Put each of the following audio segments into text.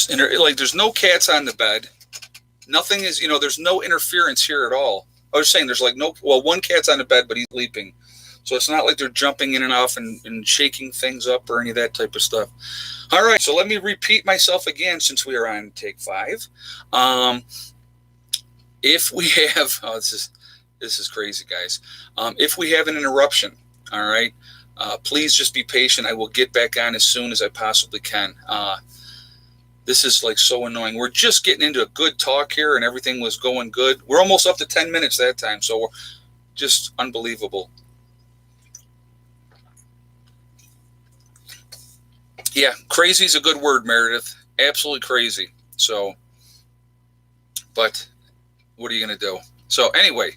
like there's no cats on the bed. Nothing is, there's no interference here at all. I was saying there's like one cat's on the bed, but he's sleeping. So it's not like they're jumping in and off and shaking things up or any of that type of stuff. All right, so let me repeat myself again since we are on take 5. If we have, this is crazy, guys. If we have an interruption, all right, please just be patient. I will get back on as soon as I possibly can. This is like so annoying. We're just getting into a good talk here and everything was going good. We're almost up to 10 minutes that time, so we're just unbelievable. Yeah, crazy is a good word, Meredith. Absolutely crazy. So, but what are you going to do? So anyway,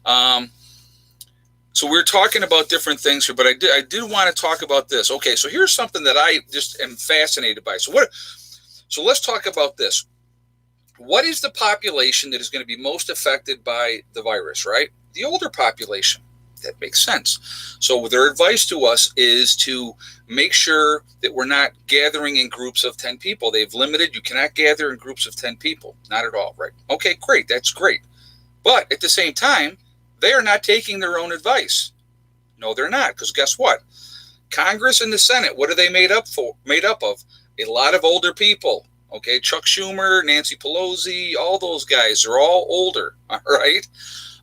so we're talking about different things here, but I did want to talk about this. Okay, so here's something that I just am fascinated by. So let's talk about this. What is the population that is going to be most affected by the virus, right? The older population. That makes sense. So their advice to us is to make sure that we're not gathering in groups of 10 people. They've limited, you cannot gather in groups of 10 people. Not at all, right? Okay, great. That's great. But at the same time, they are not taking their own advice. No, they're not. Because guess what? Congress and the Senate, what are they made up of? A lot of older people. Okay, Chuck Schumer, Nancy Pelosi, all those guys are all older. All right.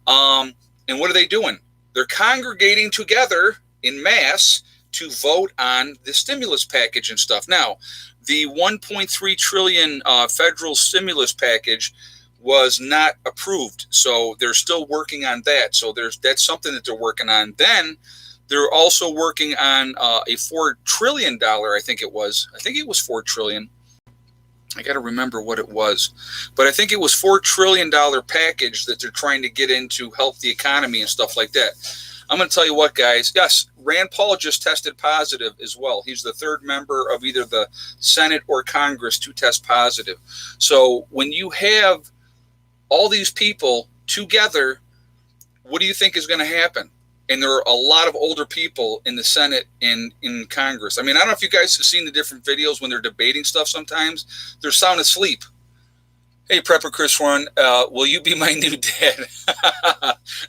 And what are they doing? They're congregating together in mass to vote on the stimulus package and stuff. Now, the 1.3 trillion federal stimulus package was not approved, so they're still working on that. So that's something that they're working on. Then they're also working on a $4 trillion. I think it was $4 trillion. I got to remember what it was, but I think it was $4 trillion package that they're trying to get in to help the economy and stuff like that. I'm going to tell you what, guys. Yes, Rand Paul just tested positive as well. He's the third member of either the Senate or Congress to test positive. So when you have all these people together, what do you think is going to happen? And there are a lot of older people in the Senate and in Congress. I mean, I don't know if you guys have seen the different videos when they're debating stuff sometimes. They're sound asleep. Hey, Prepper Chris Warren, will you be my new dad?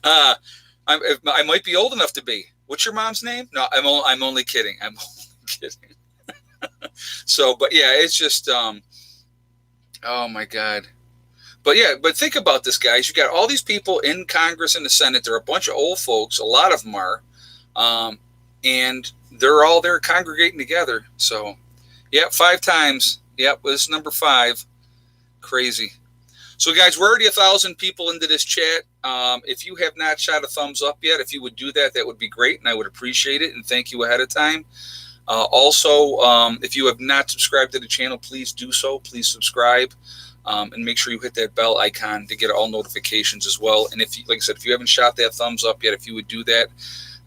I might be old enough to be. What's your mom's name? No, I'm only kidding. I'm only kidding. So, but yeah, it's just, oh my God. But yeah, but think about this, guys. You got all these people in Congress and the Senate. They're a bunch of old folks. A lot of them are. And they're all there congregating together. So, yeah, 5 times. Yep, this is number 5. Crazy. So, guys, we're already 1,000 people into this chat. If you have not shot a thumbs up yet, if you would do that, that would be great. And I would appreciate it. And thank you ahead of time. Also, if you have not subscribed to the channel, please do so. Please subscribe. And make sure you hit that bell icon to get all notifications as well. And if you, like I said, if you haven't shot that thumbs up yet, if you would do that,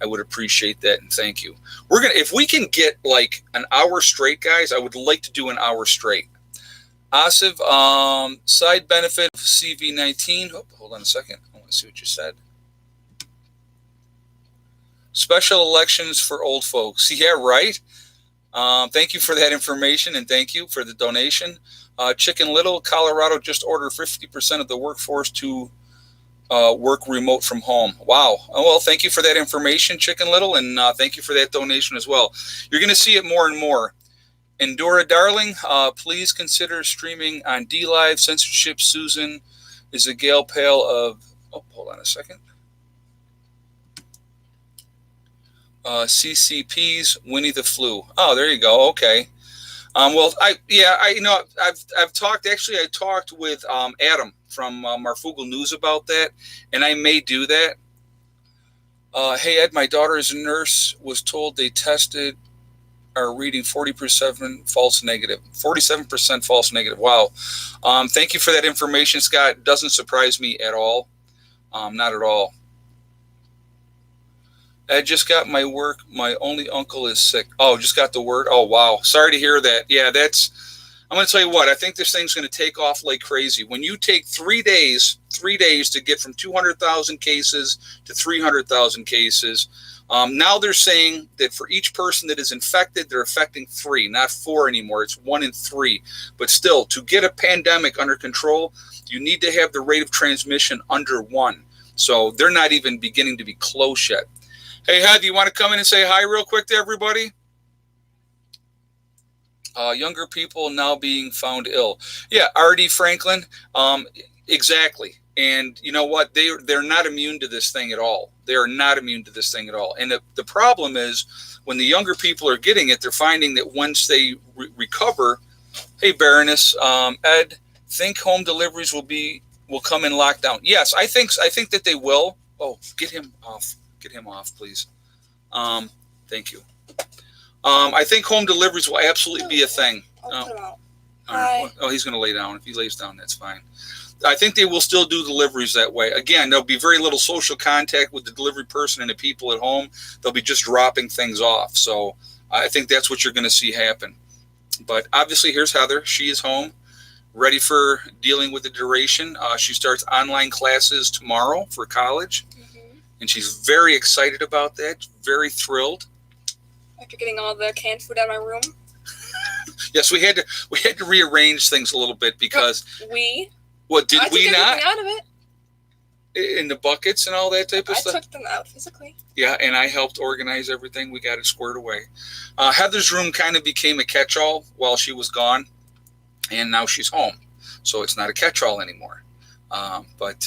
I would appreciate that. And thank you. If we can get like an hour straight, guys, I would like to do an hour straight. Asif, side benefit of CV19. Oh, hold on a second. I want to see what you said. Special elections for old folks. Yeah, right. Thank you for that information, and thank you for the donation. Chicken Little, Colorado just ordered 50% of the workforce to work remote from home. Wow. Oh, well, thank you for that information, Chicken Little, and thank you for that donation as well. You're going to see it more and more. Endora Darling, please consider streaming on DLive. Censorship Susan is a Gale Pale of... Oh, hold on a second. CCP's Winnie the Flu. Oh, there you go. Okay. Well, I've talked. Actually, I talked with Adam from Marfugal News about that, and I may do that. Hey Ed, my daughter is a nurse. Was told they tested are reading 40% false negative. 47% false negative. Wow. Thank you for that information, Scott. It doesn't surprise me at all. Not at all. I just got my work. My only uncle is sick. Oh, just got the word. Oh, wow. Sorry to hear that. Yeah, I'm going to tell you what. I think this thing's going to take off like crazy. When you take 3 days to get from 200,000 cases to 300,000 cases, Now they're saying that for each person that is infected, they're affecting 3, not 4 anymore. It's 1 in 3. But still, to get a pandemic under control, you need to have the rate of transmission under 1. So they're not even beginning to be close yet. Hey, Head, you want to come in and say hi real quick to everybody? Younger people now being found ill. Yeah, R.D. Franklin, exactly. And you know what? They're not immune to this thing at all. They are not immune to this thing at all. And the problem is when the younger people are getting it, they're finding that once they recover, hey, Baroness, Ed, think home deliveries will come in lockdown. Yes, I think that they will. Oh, get him off. Get him off, please. Thank you. I think home deliveries will absolutely be a thing. Oh, he's going to lay down. If he lays down, that's fine. I think they will still do deliveries that way. Again, there'll be very little social contact with the delivery person and the people at home. They'll be just dropping things off. So I think that's what you're going to see happen. But obviously, here's Heather. She is home, ready for dealing with the duration. She starts online classes tomorrow for college, and she's very excited about that, very thrilled. After getting all the canned food out of my room. Yes, we had to rearrange things a little bit because What did we not? I took everything out of it. In the buckets and all that type of stuff? I took them out physically. Yeah, and I helped organize everything. We got it squared away. Heather's room kind of became a catch-all while she was gone, and now she's home. So it's not a catch-all anymore. But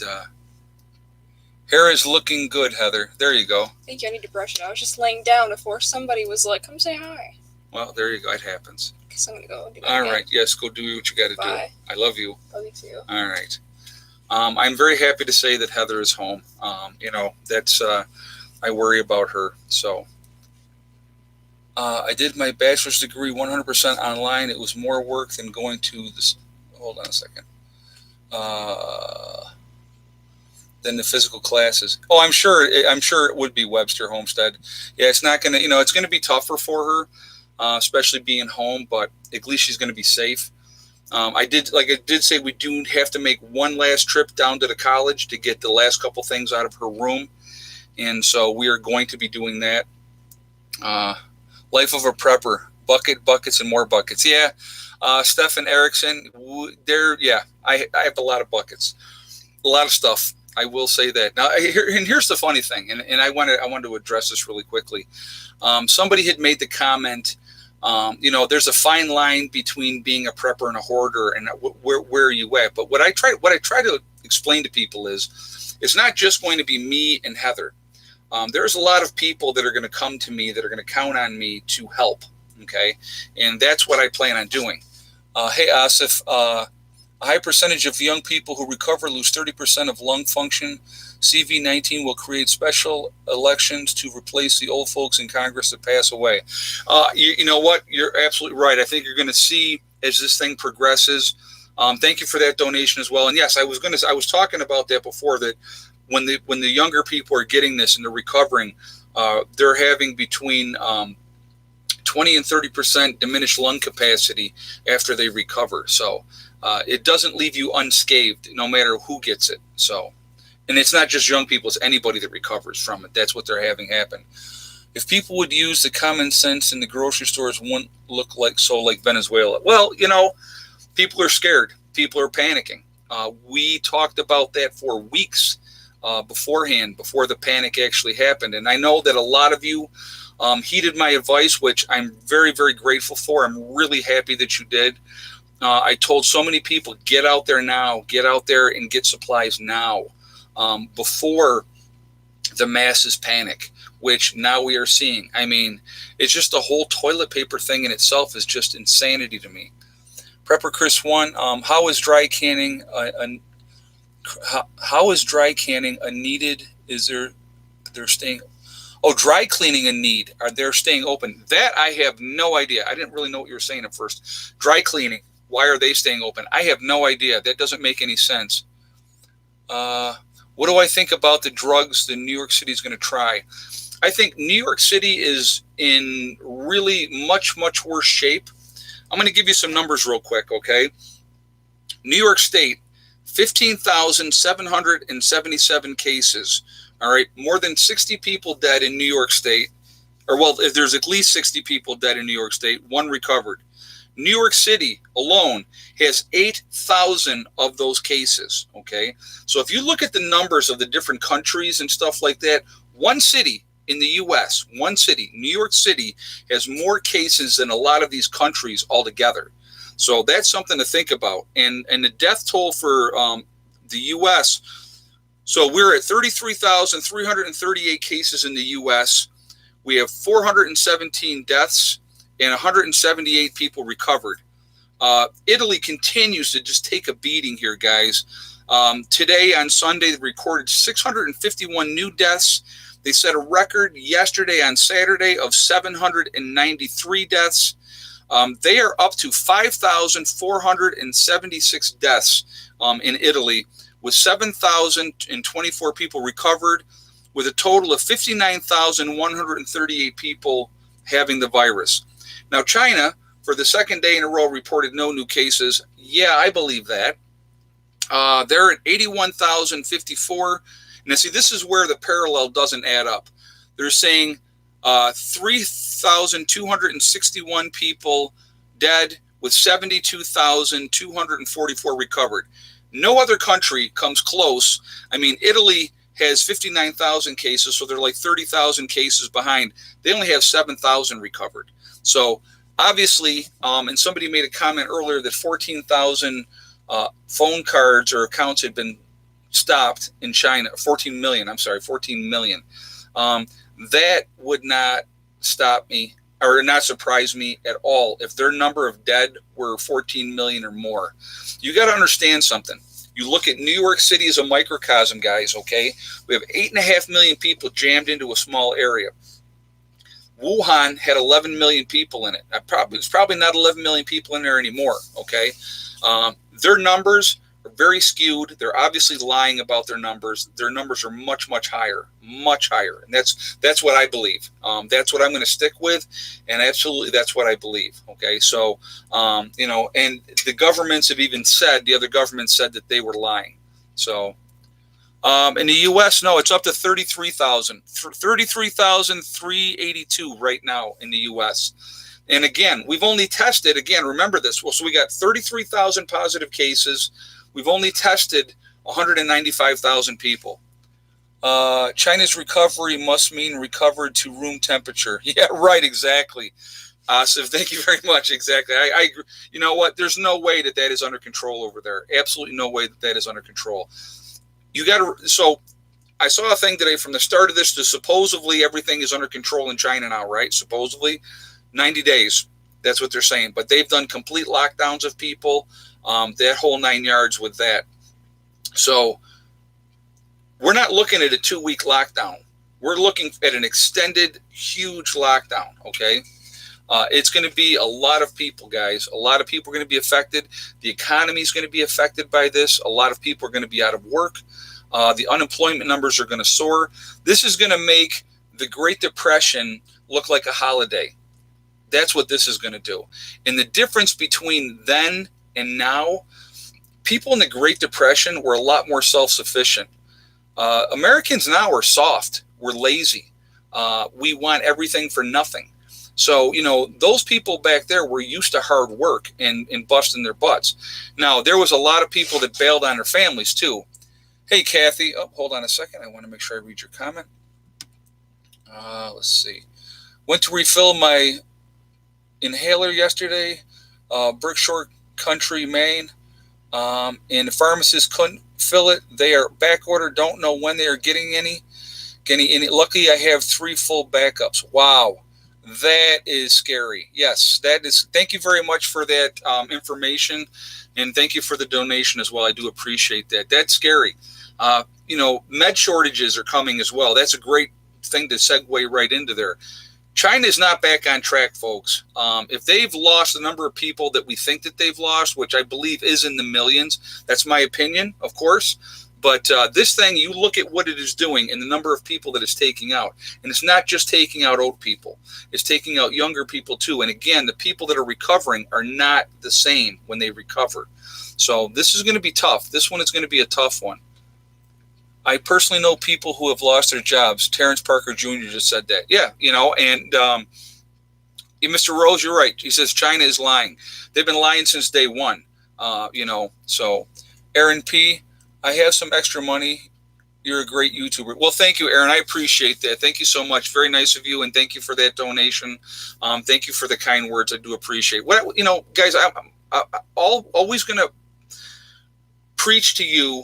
hair is looking good, Heather. There you go. Thank you. I need to brush it. I was just laying down before somebody was like, come say hi. Well, there you go. It happens. Because I'm going to go do that All again. right. Yes, go do what you got to do. I love you. Love you too. All right. I'm very happy to say that Heather is home. That's I worry about her. So I did my bachelor's degree 100% online. It was more work than going to this. Hold on a second. Than the physical classes. Oh, I'm sure it would be Webster Homestead. Yeah, it's not gonna. It's gonna be tougher for her. Especially being home, but at least she's going to be safe. I did say, we do have to make one last trip down to the college to get the last couple things out of her room, and so we are going to be doing that. Life of a prepper: buckets, and more buckets. Yeah, Stefan Erickson. I have a lot of buckets, a lot of stuff. I will say that. Now, here's the funny thing, and I wanted to address this really quickly. Somebody had made the comment. There's a fine line between being a prepper and a hoarder, and where are you at? But what I try to explain to people is, it's not just going to be me and Heather. There's a lot of people that are going to come to me that are going to count on me to help. Okay, and that's what I plan on doing. Hey, Asif, a high percentage of young people who recover lose 30% of lung function. CV-19 will create special elections to replace the old folks in Congress that pass away. You know what? You're absolutely right. I think you're going to see as this thing progresses. Thank you for that donation as well. And yes, I was talking about that before, that when the younger people are getting this and they're recovering, they're having between 20 and 30% diminished lung capacity after they recover. So it doesn't leave you unscathed, no matter who gets it. So. And it's not just young people, it's anybody that recovers from it. That's what they're having happen. If people would use the common sense in the grocery stores, wouldn't look like Venezuela. Well, people are scared. People are panicking. We talked about that for weeks beforehand, before the panic actually happened. And I know that a lot of you heeded my advice, which I'm very, very grateful for. I'm really happy that you did. I told so many people, get out there now. Get out there and get supplies now. Before the masses panic, which now we are seeing. I mean, it's just the whole toilet paper thing in itself is just insanity to me. Prepper Chris 1, how is dry canning a needed? Is they're staying? Oh, dry cleaning a need. Are they staying open? That I have no idea. I didn't really know what you were saying at first. Dry cleaning. Why are they staying open? I have no idea. That doesn't make any sense. What do I think about the drugs that New York City is going to try? I think New York City is in really much, much worse shape. I'm going to give you some numbers real quick, okay? New York State, 15,777 cases All right, more than 60 people dead in New York State. Or, well, if there's at least 60 people dead in New York State, one recovered. New York City alone has 8,000 of those cases, okay? So if you look at the numbers of the different countries and stuff like that, one city in the U.S., one city, New York City, has more cases than a lot of these countries altogether. So that's something to think about. And the death toll for the U.S., so we're at 33,338 cases in the U.S., we have 417 deaths and 178 people recovered. Italy continues to just take a beating here, guys. Today on Sunday, they recorded 651 new deaths. They set a record yesterday on Saturday of 793 deaths. They are up to 5,476 deaths in Italy, with 7,024 people recovered, with a total of 59,138 people having the virus. Now, China, for the second day in a row, reported no new cases. Yeah, I believe that. They're at 81,054. Now, see, this is where the parallel doesn't add up. They're saying 3,261 people dead, with 72,244 recovered. No other country comes close. I mean, Italy has 59,000 cases, so they're like 30,000 cases behind. They only have 7,000 recovered. So obviously, and somebody made a comment earlier that 14,000 phone cards or accounts had been stopped in China. 14 million. That would not stop me or not surprise me at all if their number of dead were 14 million or more. You got to understand something. You look at New York City as a microcosm, guys, okay? We have 8.5 million people jammed into a small area. Wuhan had 11 million people in it. It's probably not 11 million people in there anymore, okay? Their numbers are very skewed. They're obviously lying about their numbers. Their numbers are much, much higher. And that's what I believe. That's what I'm going to stick with, and absolutely that's what I believe, okay? So, and the governments have even said, the other governments said that they were lying. So, in the U.S., no, it's up to 33,382 right now in the U.S. And again, we've only tested, remember this, well, so we got 33,000 positive cases. We've only tested 195,000 people. China's recovery must mean recovered to room temperature. Yeah, right, exactly. Asif, thank you very much. Exactly. I agree. You know what? There's no way that is under control over there. Absolutely no way that is under control. So I saw a thing today from the start of this to supposedly everything is under control in China now, right? Supposedly 90 days. That's what they're saying. But they've done complete lockdowns of people, that whole 9 yards with that. So we're not looking at a 2-week lockdown. We're looking at an extended, huge lockdown, okay? It's going to be a lot of people, guys. A lot of people are going to be affected. The economy is going to be affected by this. A lot of people are going to be out of work. The unemployment numbers are going to soar. This is going to make the Great Depression look like a holiday. That's what this is going to do. And the difference between then and now, people in the Great Depression were a lot more self-sufficient. Americans now are soft. We're lazy. We want everything for nothing. So, those people back there were used to hard work and busting their butts. Now, there was a lot of people that bailed on their families, too. Hey, Kathy. Oh, hold on a second. I want to make sure I read your comment. Let's see. Went to refill my inhaler yesterday, Berkshire Country, Maine, and the pharmacist couldn't fill it. They are back ordered. Don't know when they are getting any. Luckily, I have 3 full backups. Wow. That is scary. Yes, that is. Thank you very much for that information, and thank you for the donation as well. I do appreciate that. That's scary. Med shortages are coming as well. That's a great thing to segue right into there. China is not back on track, folks. If they've lost the number of people that we think that they've lost, which I believe is in the millions, that's my opinion, of course. But this thing, you look at what it is doing and the number of people that it's taking out. And it's not just taking out old people. It's taking out younger people, too. And again, the people that are recovering are not the same when they recover. So this is going to be tough. This one is going to be a tough one. I personally know people who have lost their jobs. Terrence Parker Jr. just said that. Yeah, and Mr. Rose, you're right. He says China is lying. They've been lying since day one. So Aaron P., I have some extra money. You're a great YouTuber. Well, thank you, Aaron. I appreciate that. Thank you so much. Very nice of you, and thank you for that donation. Thank you for the kind words. I do appreciate. Guys, I'm always going to preach to you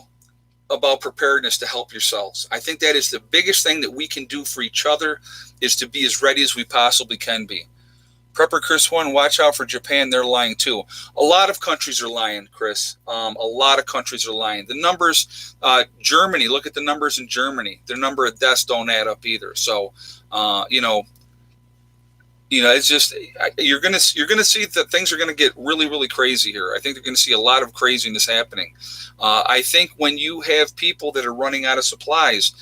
about preparedness to help yourselves. I think that is the biggest thing that we can do for each other, is to be as ready as we possibly can be. Prepper Chris 1, watch out for Japan. They're lying too. A lot of countries are lying, Chris. A lot of countries are lying. The numbers, Germany, look at the numbers in Germany. Their number of deaths don't add up either. So, it's just, you're gonna see that things are gonna get really, really crazy here. I think they're gonna see a lot of craziness happening. I think when you have people that are running out of supplies,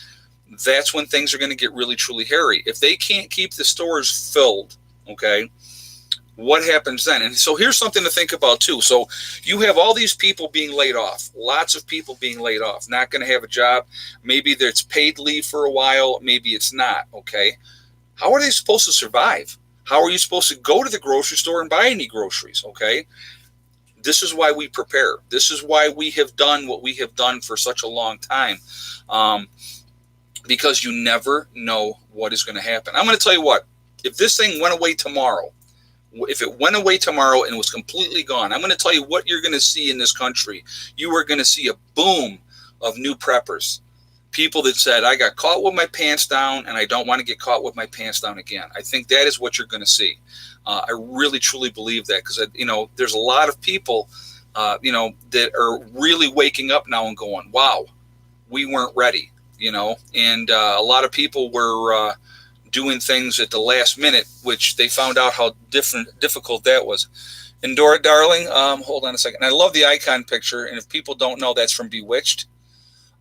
that's when things are gonna get really, truly hairy. If they can't keep the stores filled, okay, what happens then? And so here's something to think about too. So you have all these people being laid off, lots of people being laid off, not going to have a job. Maybe there's paid leave for a while. Maybe it's not. Okay. How are they supposed to survive? How are you supposed to go to the grocery store and buy any groceries? Okay. This is why we prepare. This is why we have done what we have done for such a long time. Because you never know what is going to happen. I'm going to tell you what, if this thing went away tomorrow, if it went away tomorrow and was completely gone, I'm going to tell you what you're going to see in this country. You are going to see a boom of new preppers. People that said, I got caught with my pants down and I don't want to get caught with my pants down again. I think that is what you're going to see. I really, truly believe that, because, there's a lot of people, that are really waking up now and going, wow, we weren't ready, and a lot of people were doing things at the last minute, which they found out how difficult that was. And Dora, darling, hold on a second. I love the icon picture, and if people don't know, that's from Bewitched.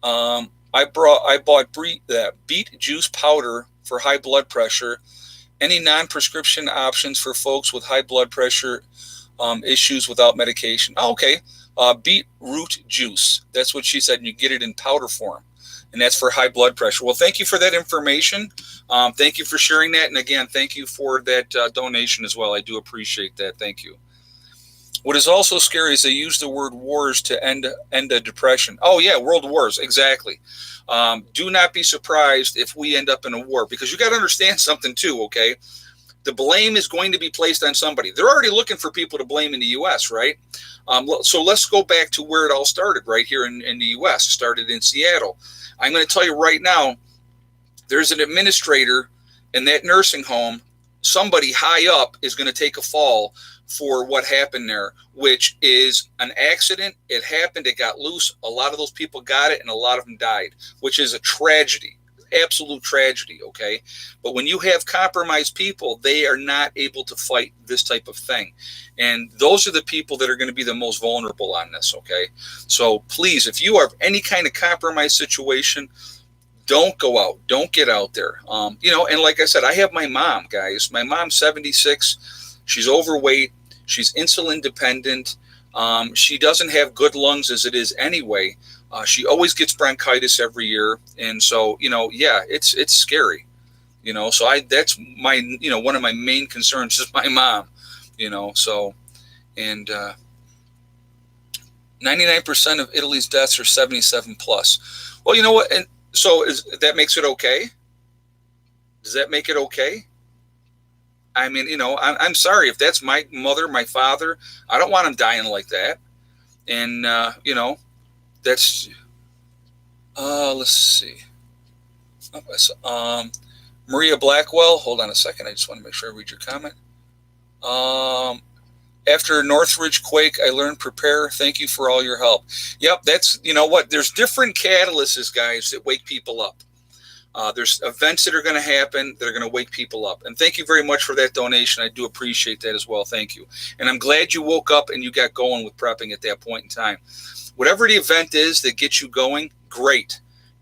I bought beet juice powder for high blood pressure. Any non-prescription options for folks with high blood pressure issues without medication? Oh, okay. Beetroot juice. That's what she said. And you get it in powder form. And that's for high blood pressure. Well, thank you for that information. Thank you for sharing that. And again, thank you for that donation as well. I do appreciate that. Thank you. What is also scary is they use the word wars to end a depression. Oh, yeah, world wars. Exactly. Do not be surprised if we end up in a war, because you got to understand something too, okay? The blame is going to be placed on somebody. They're already looking for people to blame in the U.S., right? So let's go back to where it all started, right here in the U.S. It started in Seattle. I'm going to tell you right now, there's an administrator in that nursing home. Somebody high up is going to take a fall for what happened there, which is an accident. It happened. It got loose. A lot of those people got it, and a lot of them died, which is a tragedy, absolute tragedy, okay? But when you have compromised people, they are not able to fight this type of thing. And those are the people that are going to be the most vulnerable on this, okay? So please, if you are any kind of compromised situation, don't go out. Don't get out there. And like I said, I have my mom, guys. My mom's 76. She's overweight. She's insulin dependent. She doesn't have good lungs as it is anyway. She always gets bronchitis every year. And so, it's scary. So that's my, one of my main concerns is my mom, and 99% of Italy's deaths are 77 plus. Well, you know what? And so that makes it okay? Does that make it okay? I mean, I'm sorry if that's my mother, my father. I don't want them dying like that. And, that's, let's see. Maria Blackwell, hold on a second. I just want to make sure I read your comment. After Northridge quake, I learned prepare. Thank you for all your help. Yep, that's, there's different catalysts, guys, that wake people up. There's events that are going to happen that are going to wake people up. And thank you very much for that donation. I do appreciate that as well. Thank you. And I'm glad you woke up and you got going with prepping at that point in time. Whatever the event is that gets you going, great.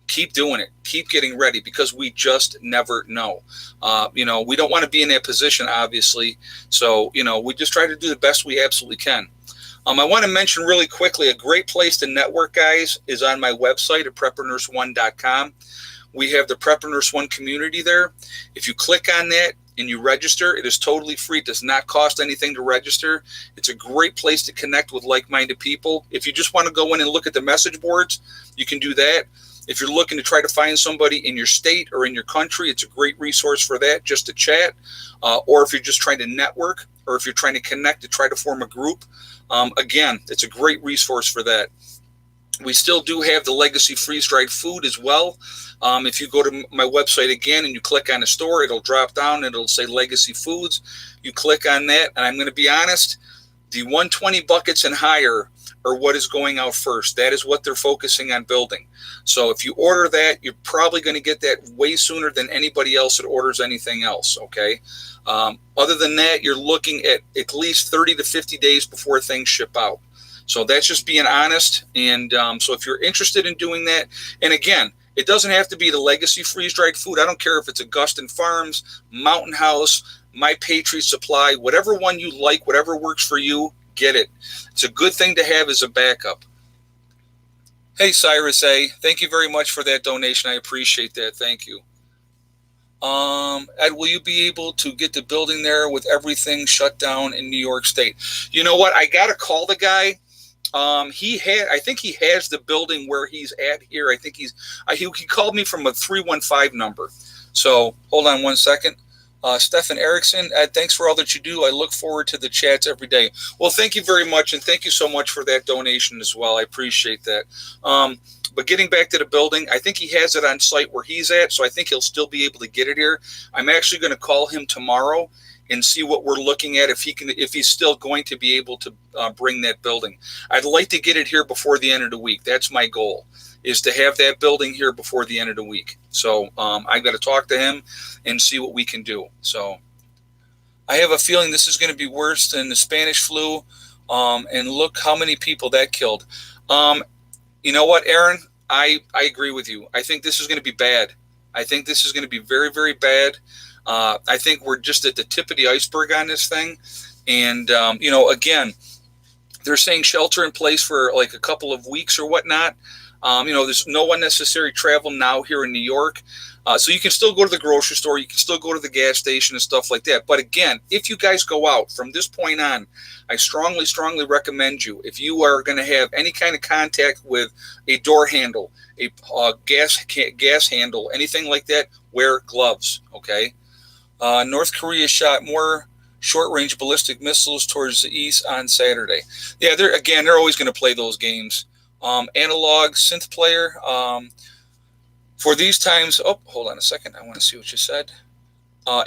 Keep doing it. Keep getting ready, because we just never know. We don't want to be in that position, obviously. So, we just try to do the best we absolutely can. I want to mention really quickly, a great place to network, guys, is on my website at preppernurse1.com. We have the Prepper Nurse One community there. If you click on that and you register, it is totally free. It does not cost anything to register. It's a great place to connect with like-minded people. If you just want to go in and look at the message boards, you can do that. If you're looking to try to find somebody in your state or in your country, it's a great resource for that, just to chat. Or if you're just trying to network, or if you're trying to connect to try to form a group, again, it's a great resource for that. We still do have the Legacy freeze-dried food as well. If you go to my website again and you click on the store, it'll drop down and it'll say Legacy Foods. You click on that, and I'm going to be honest, the 120 buckets and higher are what is going out first. That is what they're focusing on building. So if you order that, you're probably going to get that way sooner than anybody else that orders anything else, okay? Other than that, you're looking at least 30 to 50 days before things ship out. So that's just being honest. And so if you're interested in doing that, and again, it doesn't have to be the Legacy freeze-dried food. I don't care if it's Augustin Farms, Mountain House, My Patriot Supply, whatever one you like, whatever works for you, get it. It's a good thing to have as a backup. Hey, Cyrus A., thank you very much for that donation. I appreciate that. Thank you. Ed, will you be able to get the building there with everything shut down in New York State? You know what? I got to call the guy. I think he has the building where he's at here. I think he called me from a 315 number. So hold on one second. Stefan Erickson, Ed, thanks for all that you do. I look forward to the chats every day. Well, thank you very much, and thank you so much for that donation as well. I appreciate that. But getting back to the building, I think he has it on site where he's at, so I think he'll still be able to get it here. I'm actually going to call him tomorrow and see what we're looking at, if he's still going to be able to bring that building. I'd like to get it here before the end of the week. That's my goal, is to have that building here before the end of the week. So I've got to talk to him and see what we can do. So I have a feeling this is going to be worse than the Spanish flu. And look how many people that killed. You know what, Aaron? I agree with you. I think this is going to be bad. I think this is going to be very, very bad. I think we're just at the tip of the iceberg on this thing. And, again, they're saying shelter in place for like a couple of weeks or whatnot. There's no unnecessary travel now here in New York. So you can still go to the grocery store. You can still go to the gas station and stuff like that. But again, if you guys go out from this point on, I strongly, strongly recommend you, if you are going to have any kind of contact with a door handle, a gas handle, anything like that, wear gloves, okay? North Korea shot more short-range ballistic missiles towards the east on Saturday. Yeah, they're always going to play those games. Analog synth player. For these times, hold on a second. I want to see what you said.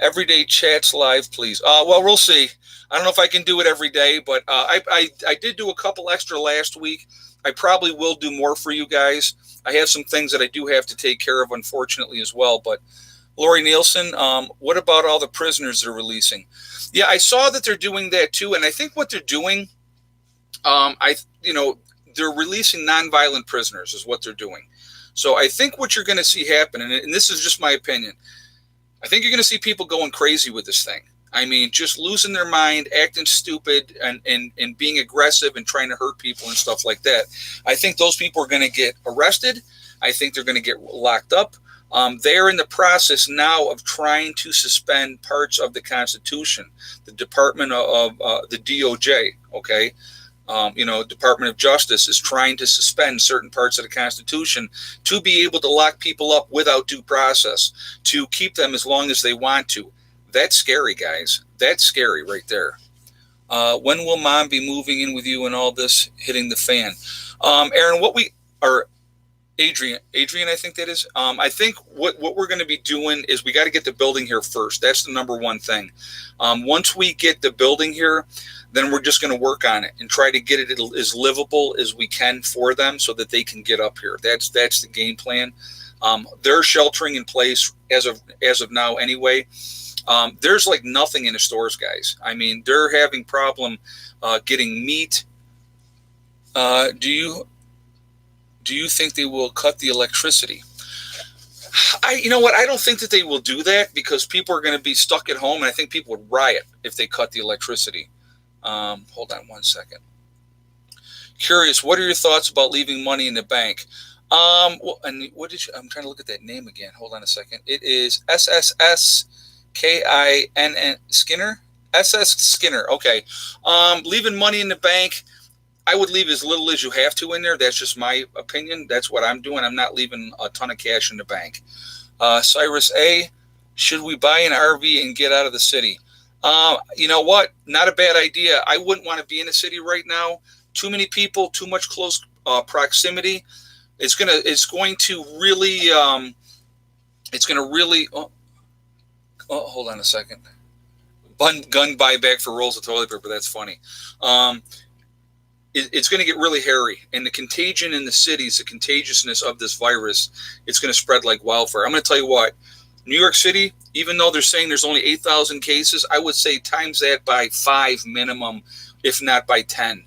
Everyday chats live, please. Well, we'll see. I don't know if I can do it every day, but I did do a couple extra last week. I probably will do more for you guys. I have some things that I do have to take care of, unfortunately, as well. But Lori Nielsen, what about all the prisoners they're releasing? Yeah, I saw that they're doing that too, and I think what they're doing, they're releasing nonviolent prisoners is what they're doing. So I think what you're going to see happen, and this is just my opinion, I think you're going to see people going crazy with this thing. I mean, just losing their mind, acting stupid, and being aggressive and trying to hurt people and stuff like that. I think those people are going to get arrested. I think they're going to get locked up. They're in the process now of trying to suspend parts of the Constitution. The Department of the DOJ, okay? Department of Justice is trying to suspend certain parts of the Constitution to be able to lock people up without due process, to keep them as long as they want to. That's scary, guys. That's scary right there. When will Mom be moving in with you and all this hitting the fan? Aaron, Adrian, I think that is. I think what we're going to be doing is we got to get the building here first. That's the number one thing. Once we get the building here, then we're just going to work on it and try to get it as livable as we can for them so that they can get up here. That's the game plan. They're sheltering in place as of now anyway. There's like nothing in the stores, guys. I mean, they're having problem getting meat. Do you think they will cut the electricity? You know what? I don't think that they will do that because people are going to be stuck at home, and I think people would riot if they cut the electricity. Hold on one second. Curious, what are your thoughts about leaving money in the bank? Well, and what did you? I'm trying to look at that name again. Hold on a second. It is SSSKINN Skinner. SS Skinner. Okay. Leaving money in the bank. I would leave as little as you have to in there. That's just my opinion. That's what I'm doing. I'm not leaving a ton of cash in the bank. Cyrus A. Should we buy an RV and get out of the city? You know what? Not a bad idea. I wouldn't want to be in the city right now. Too many people, too much close proximity. It's going to really. Hold on a second. Gun buyback for rolls of toilet paper. That's funny. It's going to get really hairy, and the contagion in the cities, the contagiousness of this virus, it's going to spread like wildfire. I'm going to tell you what, New York City, even though they're saying there's only 8,000 cases, I would say times that by 5 minimum, if not by 10.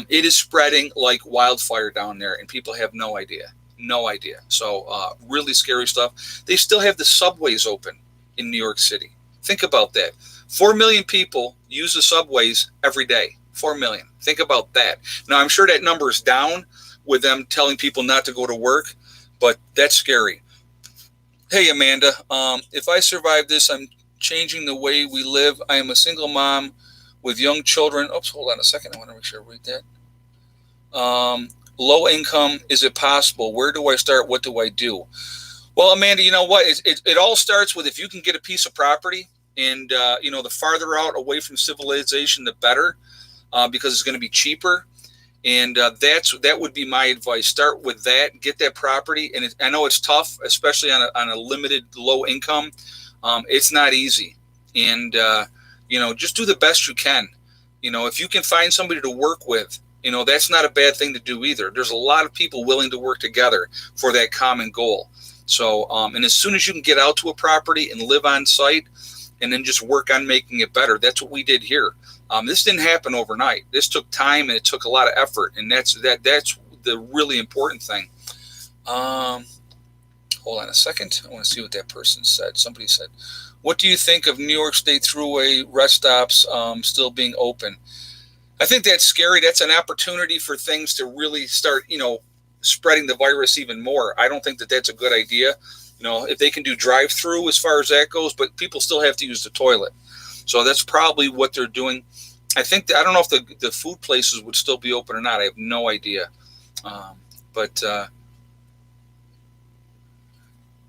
It is spreading like wildfire down there, and people have no idea. No idea. So really scary stuff. They still have the subways open in New York City. Think about that. 4 million people use the subways every day. 4 million. Think about that. Now, I'm sure that number is down with them telling people not to go to work, but that's scary. Hey, Amanda, if I survive this, I'm changing the way we live. I am a single mom with young children. Oops, hold on a second. I want to make sure I read that. Low income, is it possible? Where do I start? What do I do? Well, Amanda, you know what? It all starts with if you can get a piece of property, and the farther out away from civilization, the better. Because it's going to be cheaper, and that would be my advice. Start with that, get that property, and I know it's tough, especially on a limited low income. It's not easy, and just do the best you can. If you can find somebody to work with, that's not a bad thing to do either. There's a lot of people willing to work together for that common goal. So, and as soon as you can get out to a property and live on site, and then just work on making it better. That's what we did here. This didn't happen overnight. This took time and it took a lot of effort, and that's the really important thing. Hold on a second. I want to see what that person said. Somebody said, "What do you think of New York State Thruway rest stops still being open?" I think that's scary. That's an opportunity for things to really start, spreading the virus even more. I don't think that that's a good idea. If they can do drive-through as far as that goes, but people still have to use the toilet. So that's probably what they're doing. I don't know if the food places would still be open or not. I have no idea.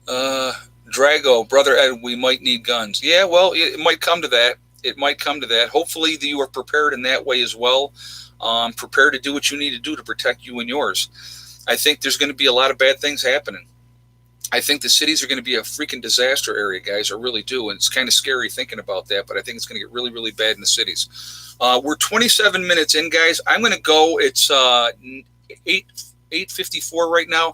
Drago, Brother Ed, we might need guns. Yeah, well, it might come to that. It might come to that. Hopefully you are prepared in that way as well. Prepared to do what you need to do to protect you and yours. I think there's going to be a lot of bad things happening. I think the cities are going to be a freaking disaster area, guys. I really do. And it's kind of scary thinking about that, but I think it's going to get really, really bad in the cities. We're 27 minutes in, guys. I'm going to go. It's 8:54 right now.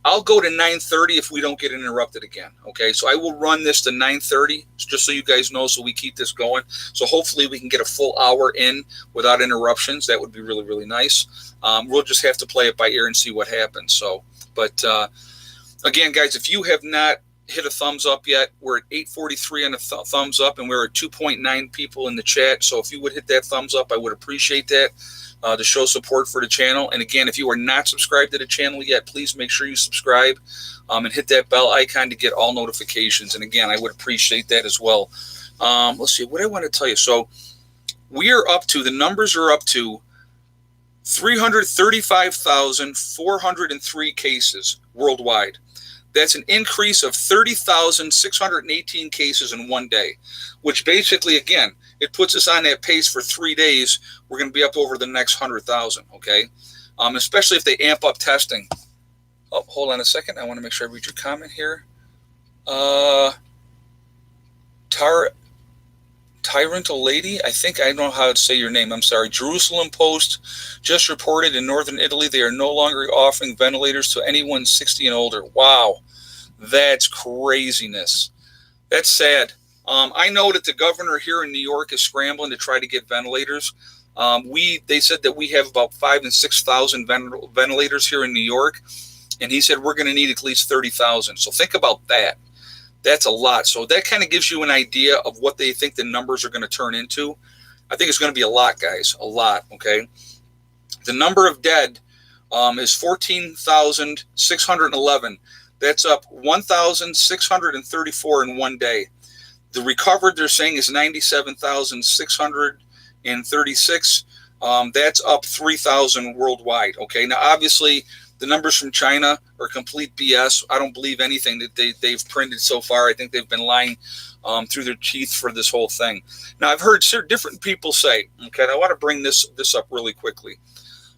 I'll go to 9:30 if we don't get interrupted again. Okay, so I will run this to 9:30, just so you guys know, so we keep this going. So hopefully we can get a full hour in without interruptions. That would be really, really nice. We'll just have to play it by ear and see what happens. So, but again, guys, if you have not hit a thumbs up yet, we're at 843 on a thumbs up, and we're at 2.9 people in the chat. So if you would hit that thumbs up, I would appreciate that to show support for the channel. And again, if you are not subscribed to the channel yet, please make sure you subscribe and hit that bell icon to get all notifications. And again, I would appreciate that as well. Let's see, what I want to tell you. So the numbers are up to 335,403 cases worldwide. That's an increase of 30,618 cases in one day, which basically, again, it puts us on that pace for 3 days. We're going to be up over the next 100,000, okay? Especially if they amp up testing. Oh, hold on a second. I want to make sure I read your comment here. Tyrantal Lady, I think I know how to say your name. I'm sorry. Jerusalem Post just reported in northern Italy they are no longer offering ventilators to anyone 60 and older. Wow, that's craziness. That's sad. I know that the governor here in New York is scrambling to try to get ventilators. They said that we have about 5,000 and 6,000 ventilators here in New York, and he said we're going to need at least 30,000. So think about that. That's a lot. So that kind of gives you an idea of what they think the numbers are going to turn into. I think it's going to be a lot, guys. A lot, okay? The number of dead is 14,611. That's up 1,634 in one day. The recovered, they're saying, is 97,636. That's up 3,000 worldwide. Okay, now obviously the numbers from China are complete BS. I don't believe anything that they've printed so far. I think they've been lying through their teeth for this whole thing. Now I've heard different people say, okay, and I want to bring this up really quickly.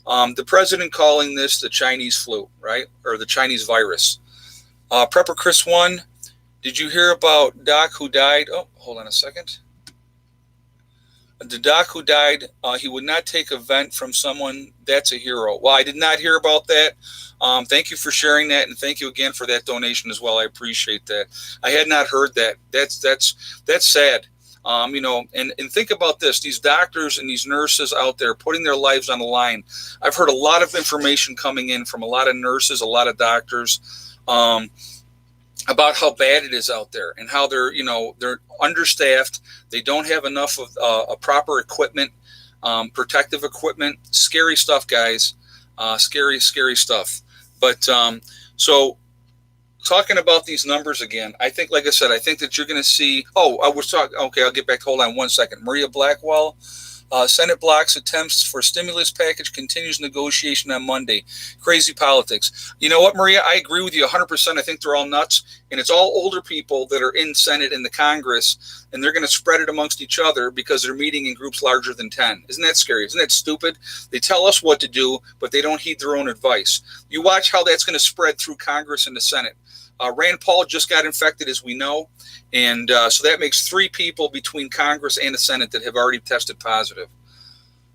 The president calling this the Chinese flu, right, or the Chinese virus. Prepper Chris 1, did you hear about Doc who died? Oh, hold on a second. The doc who died, he would not take a vent from someone. That's a hero. Well, I did not hear about that. Thank you for sharing that, and thank you again for that donation as well. I appreciate that. I had not heard that. That's sad. And think about this: these doctors and these nurses out there putting their lives on the line. I've heard a lot of information coming in from a lot of nurses, a lot of doctors. About how bad it is out there and how they're understaffed. They don't have enough of proper equipment, protective equipment. Scary stuff, guys. Scary stuff. But so talking about these numbers again, I think, like I said, I think that you're going to see. Oh, I was talking. Okay, I'll get back. Hold on 1 second. Maria Blackwell. Senate blocks attempts for stimulus package, continues negotiation on Monday. Crazy politics. You know what, Maria? I agree with you 100%. I think they're all nuts. And it's all older people that are in Senate and the Congress, and they're going to spread it amongst each other because they're meeting in groups larger than 10. Isn't that scary? Isn't that stupid? They tell us what to do, but they don't heed their own advice. You watch how that's going to spread through Congress and the Senate. Rand Paul just got infected, as we know, and so that makes 3 people between Congress and the Senate that have already tested positive.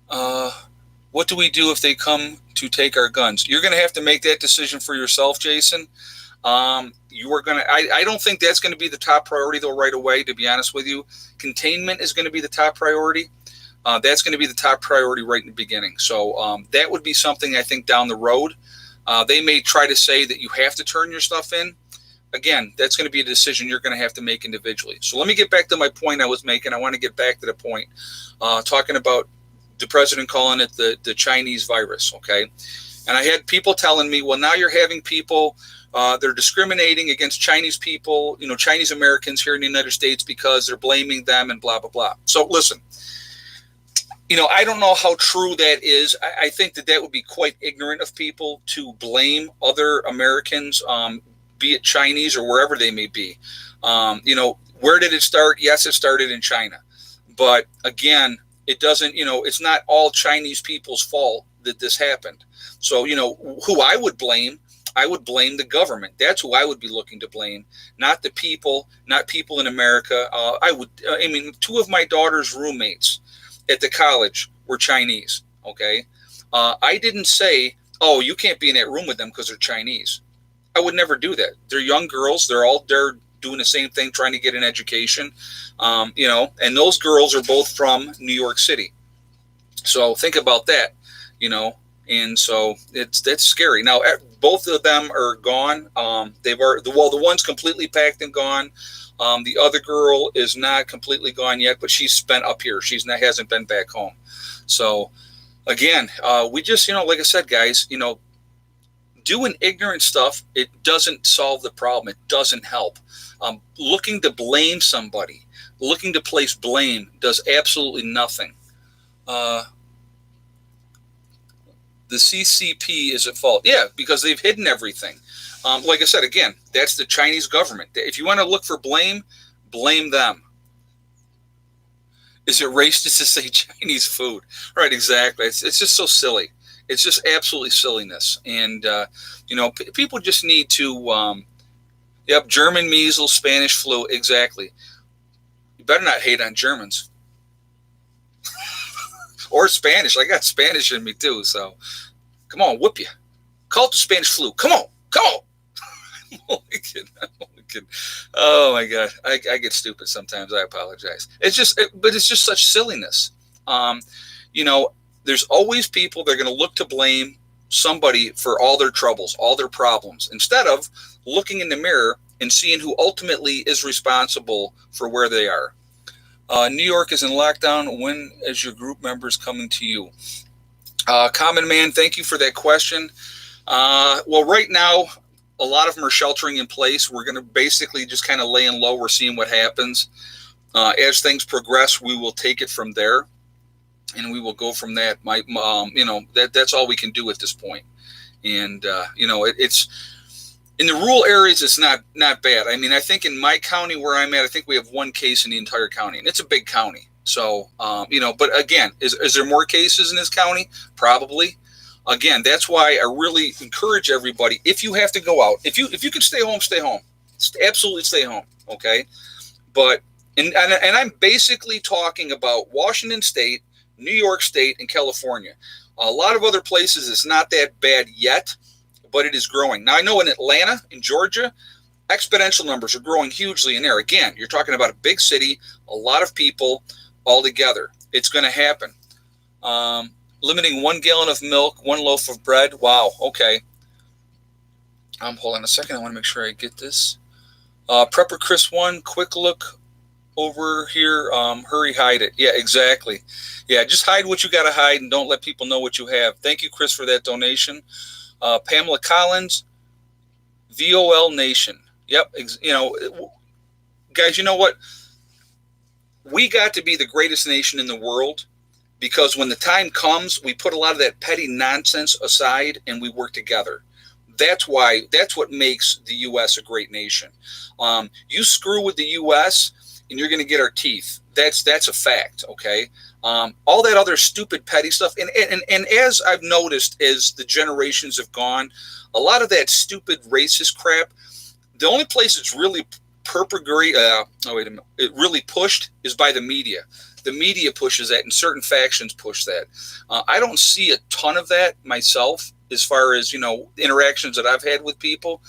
What do we do if they come to take our guns? You're going to have to make that decision for yourself, Jason. You are going to. I don't think that's going to be the top priority, though, right away, to be honest with you. Containment is going to be the top priority. That's going to be the top priority right in the beginning. So that would be something, I think, down the road. They may try to say that you have to turn your stuff in. Again, that's going to be a decision you're going to have to make individually. So let me get back to my point I was making. I want to get back to the point, talking about the president calling it the Chinese virus, okay? And I had people telling me, well, now you're having people, they're discriminating against Chinese people, Chinese Americans here in the United States because they're blaming them and blah, blah, blah. So listen, I don't know how true that is. I think that would be quite ignorant of people to blame other Americans, be it Chinese or wherever they may be. Where did it start? Yes, it started in China. But again, it doesn't, it's not all Chinese people's fault that this happened. So, who I would blame the government. That's who I would be looking to blame, not the people, not people in America. 2 of my daughter's roommates at the college were Chinese, okay? I didn't say, oh, you can't be in that room with them because they're Chinese. I would never do that. They're young girls. They're doing the same thing, trying to get an education, and those girls are both from New York City. So think about that, and so that's scary. Now, both of them are gone. The one's completely packed and gone. The other girl is not completely gone yet, but she's spent up here. Hasn't been back home. So again, we just, like I said, guys, doing ignorant stuff, it doesn't solve the problem. It doesn't help. Looking to blame somebody, looking to place blame does absolutely nothing. The CCP is at fault. Yeah, because they've hidden everything. Like I said, again, that's the Chinese government. If you want to look for blame them. Is it racist to say Chinese food? Right, exactly. It's just so silly. It's just absolutely silliness. And, people just need to, German measles, Spanish flu, exactly. You better not hate on Germans. Or Spanish. I got Spanish in me too, so come on, whoop you. Call it the Spanish flu. Come on. I'm only kidding. Oh my God. I get stupid sometimes. I apologize. But it's just such silliness. There's always people that are going to look to blame somebody for all their troubles, all their problems, instead of looking in the mirror and seeing who ultimately is responsible for where they are. New York is in lockdown. When is your group members coming to you? Common Man, thank you for that question. Well, right now, a lot of them are sheltering in place. We're going to basically just kind of laying low. We're seeing what happens. As things progress, we will take it from there, and we will go from that. That's all we can do at this point. And it's in the rural areas. It's not bad. I mean, I think in my county where I'm at, I think we have one case in the entire county, and it's a big county. So, but again, is there more cases in this county? Probably. Again, that's why I really encourage everybody. If you have to go out, if you can stay home, stay home. Absolutely stay home. Okay, but and I'm basically talking about Washington State, New York State, and California. A lot of other places, it's not that bad yet, but it is growing. Now I know in Atlanta, in Georgia, exponential numbers are growing hugely in there. Again, you're talking about a big city, a lot of people all together. It's going to happen. Limiting 1 gallon of milk, 1 loaf of bread. Wow. Okay. Hold on a second. I want to make sure I get this. Prepper Chris 1, quick look over here. Hurry, hide it. Yeah, exactly. Yeah, just hide what you got to hide and don't let people know what you have. Thank you, Chris, for that donation. Pamela Collins, VOL Nation. Yep. Guys, you know what? We got to be the greatest nation in the world. Because when the time comes, we put a lot of that petty nonsense aside and we work together. That's what makes the U.S. a great nation. You screw with the U.S. and you're going to get our teeth. That's a fact, okay? All that other stupid petty stuff. And as I've noticed as the generations have gone, a lot of that stupid racist crap, the only place it's really it really pushed is by the media. The media pushes that and certain factions push that. I don't see a ton of that myself as far as, interactions that I've had with people.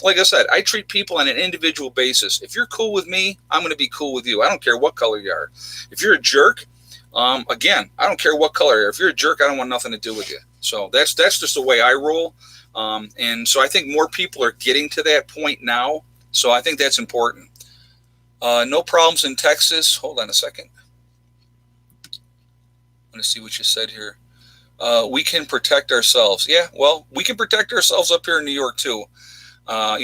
Like I said, I treat people on an individual basis. If you're cool with me, I'm going to be cool with you. I don't care what color you are. If you're a jerk, again, I don't care what color you are. If you're a jerk, I don't want nothing to do with you. So that's just the way I roll. And so I think more people are getting to that point now. So I think that's important. No problems in Texas. Hold on a second. I want to see what you said here. We can protect ourselves. Yeah, well, we can protect ourselves up here in New York too. My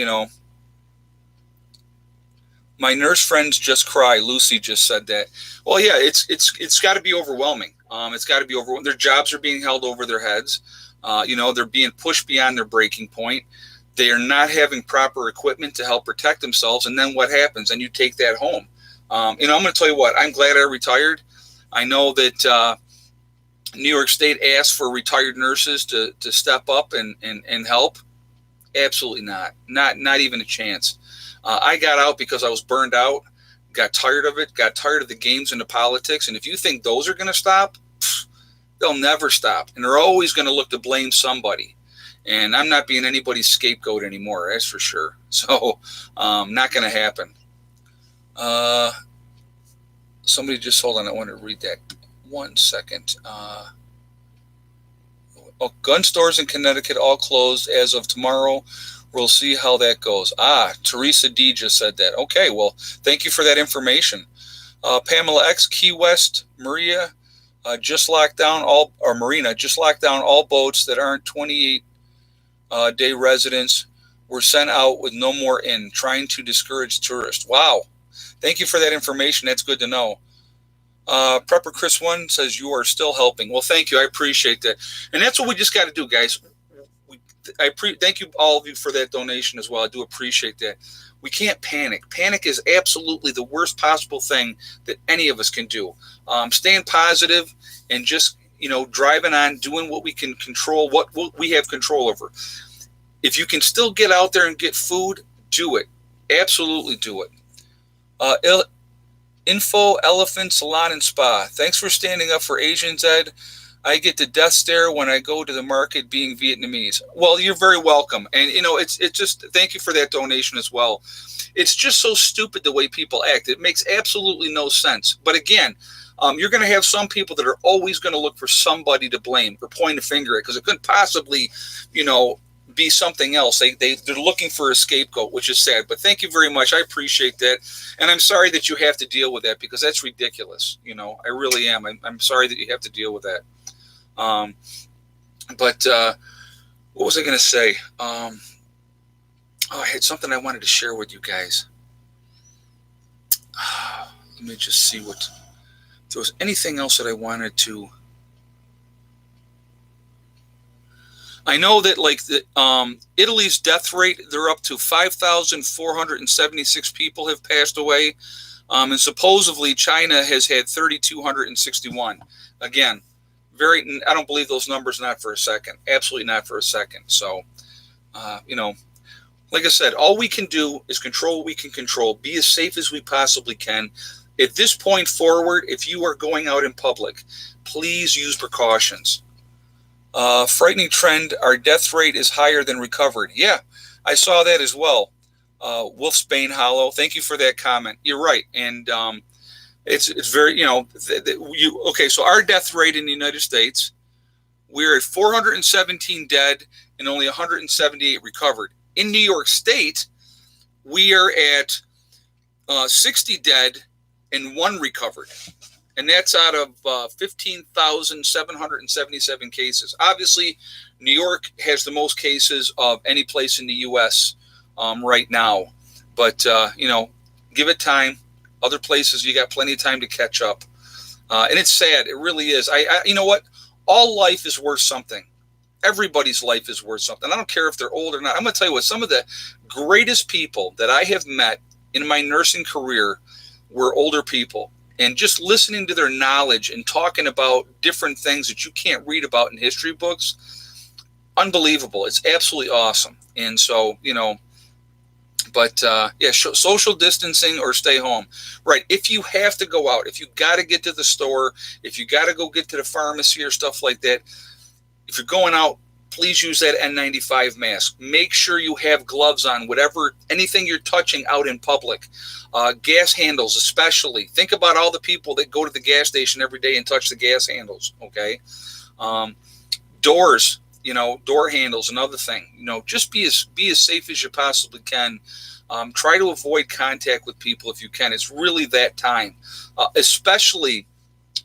nurse friends just cry. Lucy just said that. Well, yeah, it's got to be overwhelming. It's got to be overwhelming. Their jobs are being held over their heads. They're being pushed beyond their breaking point. They are not having proper equipment to help protect themselves. And then what happens? And you take that home. I'm going to tell you what. I'm glad I retired. I know that New York State asked for retired nurses to step up and help. Absolutely not even a chance. I got out because I was burned out, got tired of it, got tired of the games and the politics. And if you think those are going to stop, they'll never stop. And they're always going to look to blame somebody. And I'm not being anybody's scapegoat anymore, that's for sure. So not going to happen. Somebody just, hold on, I want to read that. 1 second. Gun stores in Connecticut all closed as of tomorrow. We'll see how that goes. Teresa D just said that. Okay, well, thank you for that information. Pamela X, Key West, Marina just locked down all boats that aren't 28-day residents were sent out with no more in, trying to discourage tourists. Wow. Thank you for that information. That's good to know. Prepper Chris 1 says you are still helping. Well, thank you. I appreciate that. And that's what we just got to do, guys. Thank you, all of you, for that donation as well. I do appreciate that. We can't panic. Panic is absolutely the worst possible thing that any of us can do. Staying positive and just, driving on, doing what we can control, what we have control over. If you can still get out there and get food, do it. Absolutely do it. Info Elephant Salon and Spa. Thanks for standing up for Asians, Ed. I get the death stare when I go to the market being Vietnamese. Well, you're very welcome. And, it's just, thank you for that donation as well. It's just so stupid the way people act. It makes absolutely no sense. But again, you're going to have some people that are always going to look for somebody to blame or point a finger at, because it couldn't possibly, be something else. They're looking for a scapegoat, which is sad. But thank you very much. I appreciate that. And I'm sorry that you have to deal with that, because that's ridiculous. I really am. I'm sorry that you have to deal with that. But what was I going to say? I had something I wanted to share with you guys. Let me just see if there was anything else that I wanted to. I know that Italy's death rate, they're up to 5,476 people have passed away. And supposedly China has had 3,261. Again, I don't believe those numbers, not for a second. Absolutely not for a second. So, like I said, all we can do is control what we can control, be as safe as we possibly can. At this point forward, if you are going out in public, please use precautions. Frightening trend, our death rate is higher than recovered. Yeah, I saw that as well. Wolfsbane Hollow, thank you for that comment. You're right. And it's very, okay, so our death rate in the United States, we're at 417 dead and only 178 recovered. In New York State, we are at 60 dead and 1 recovered. And that's out of 15,777 cases. Obviously, New York has the most cases of any place in the U.S. Right now. But, give it time. Other places, you got plenty of time to catch up. And it's sad. It really is. You know what? All life is worth something. Everybody's life is worth something. I don't care if they're old or not. I'm going to tell you what, some of the greatest people that I have met in my nursing career were older people. And just listening to their knowledge and talking about different things that you can't read about in history books, unbelievable. It's absolutely awesome. And so, social distancing or stay home. Right. If you have to go out, if you got to get to the store, if you got to go get to the pharmacy or stuff like that, if you're going out, please use that N95 mask. Make sure you have gloves on, anything you're touching out in public. Gas handles especially. Think about all the people that go to the gas station every day and touch the gas handles, okay? Doors, door handles, another thing. Just be as safe as you possibly can. Try to avoid contact with people if you can. It's really that time, especially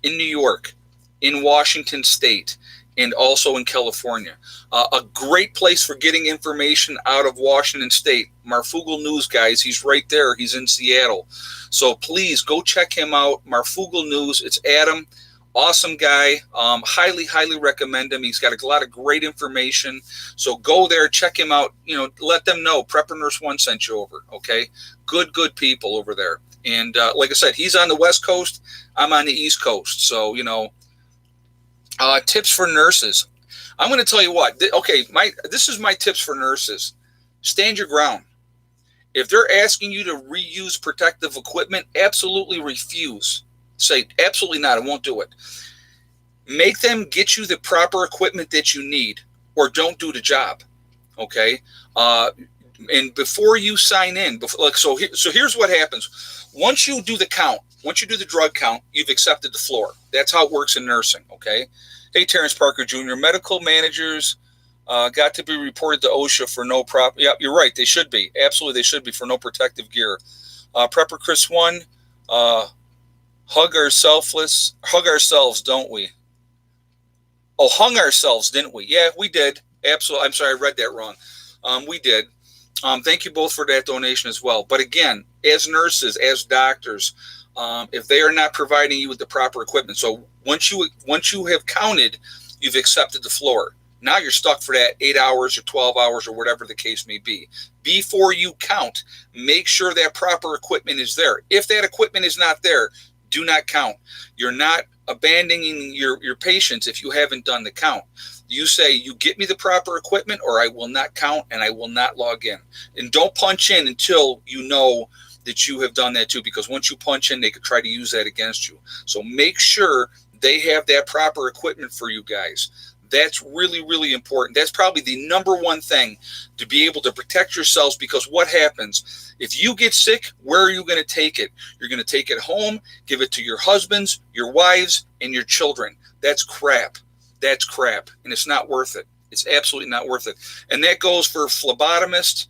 in New York, in Washington State, and also in California. A great place for getting information out of Washington State. Marfugal News, guys, he's right there. He's in Seattle. So please go check him out. Marfugal News. It's Adam. Awesome guy. Highly, highly recommend him. He's got a lot of great information. So go there, check him out. Let them know Prepper Nurse One sent you over. Okay? Good people over there. And like I said, he's on the West Coast. I'm on the East Coast. So, tips for nurses. I'm going to tell you what. This is my tips for nurses. Stand your ground. If they're asking you to reuse protective equipment, absolutely refuse. Say, absolutely not. I won't do it. Make them get you the proper equipment that you need, or don't do the job. Okay. And before you sign in, so here's what happens. Once you do the count, once you do the drug count, you've accepted the floor. That's how it works in nursing. Okay. Hey, Terrence Parker Jr., medical managers got to be reported to OSHA for no prop. Yeah, you're right. They should be. Absolutely, they should be for no protective gear. Prepper Chris 1, hug ourselves, don't we? Oh, hung ourselves, didn't we? Yeah, we did. Absolutely. I'm sorry, I read that wrong. We did. Thank you both for that donation as well. But again, as nurses, as doctors, if they are not providing you with the proper equipment, so once you have counted, you've accepted the floor. Now you're stuck for that 8 hours or 12 hours or whatever the case may be. Before you count, make sure that proper equipment is there. If that equipment is not there, do not count. You're not abandoning your patients if you haven't done the count. You say, you get me the proper equipment or I will not count and I will not log in. And don't punch in until you know that you have done that too, because once you punch in, they could try to use that against you. So make sure they have that proper equipment for you guys. That's really, really important. That's probably the number one thing to be able to protect yourselves, because what happens if you get sick? Where are you going to take it? You're going to take it home, give it to your husbands, your wives, and your children. That's crap. That's crap. And it's not worth it. It's absolutely not worth it. And that goes for phlebotomists.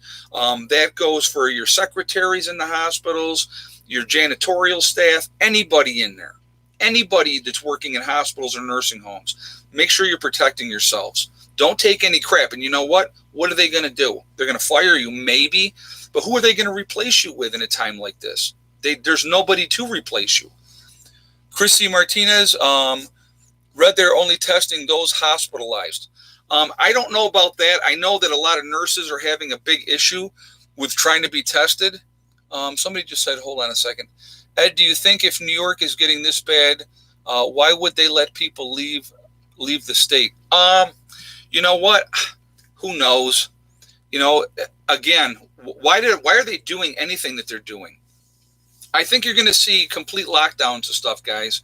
That goes for your secretaries in the hospitals, your janitorial staff, anybody in there. anybody that's working in hospitals or nursing homes, make sure you're protecting yourselves. Don't take any crap. And you know what? What are they going to do? They're going to fire you, maybe, but who are they going to replace you with in a time like this? There's nobody to replace you. Christy Martinez, read they're only testing those hospitalized. I don't know about that. I know that a lot of nurses are having a big issue with trying to be tested. Somebody just said, hold on a second. Ed, do you think if New York is getting this bad, why would they let people leave the state? You know what? Who knows? Again, why are they doing anything that they're doing? I think you're going to see complete lockdowns and stuff, guys.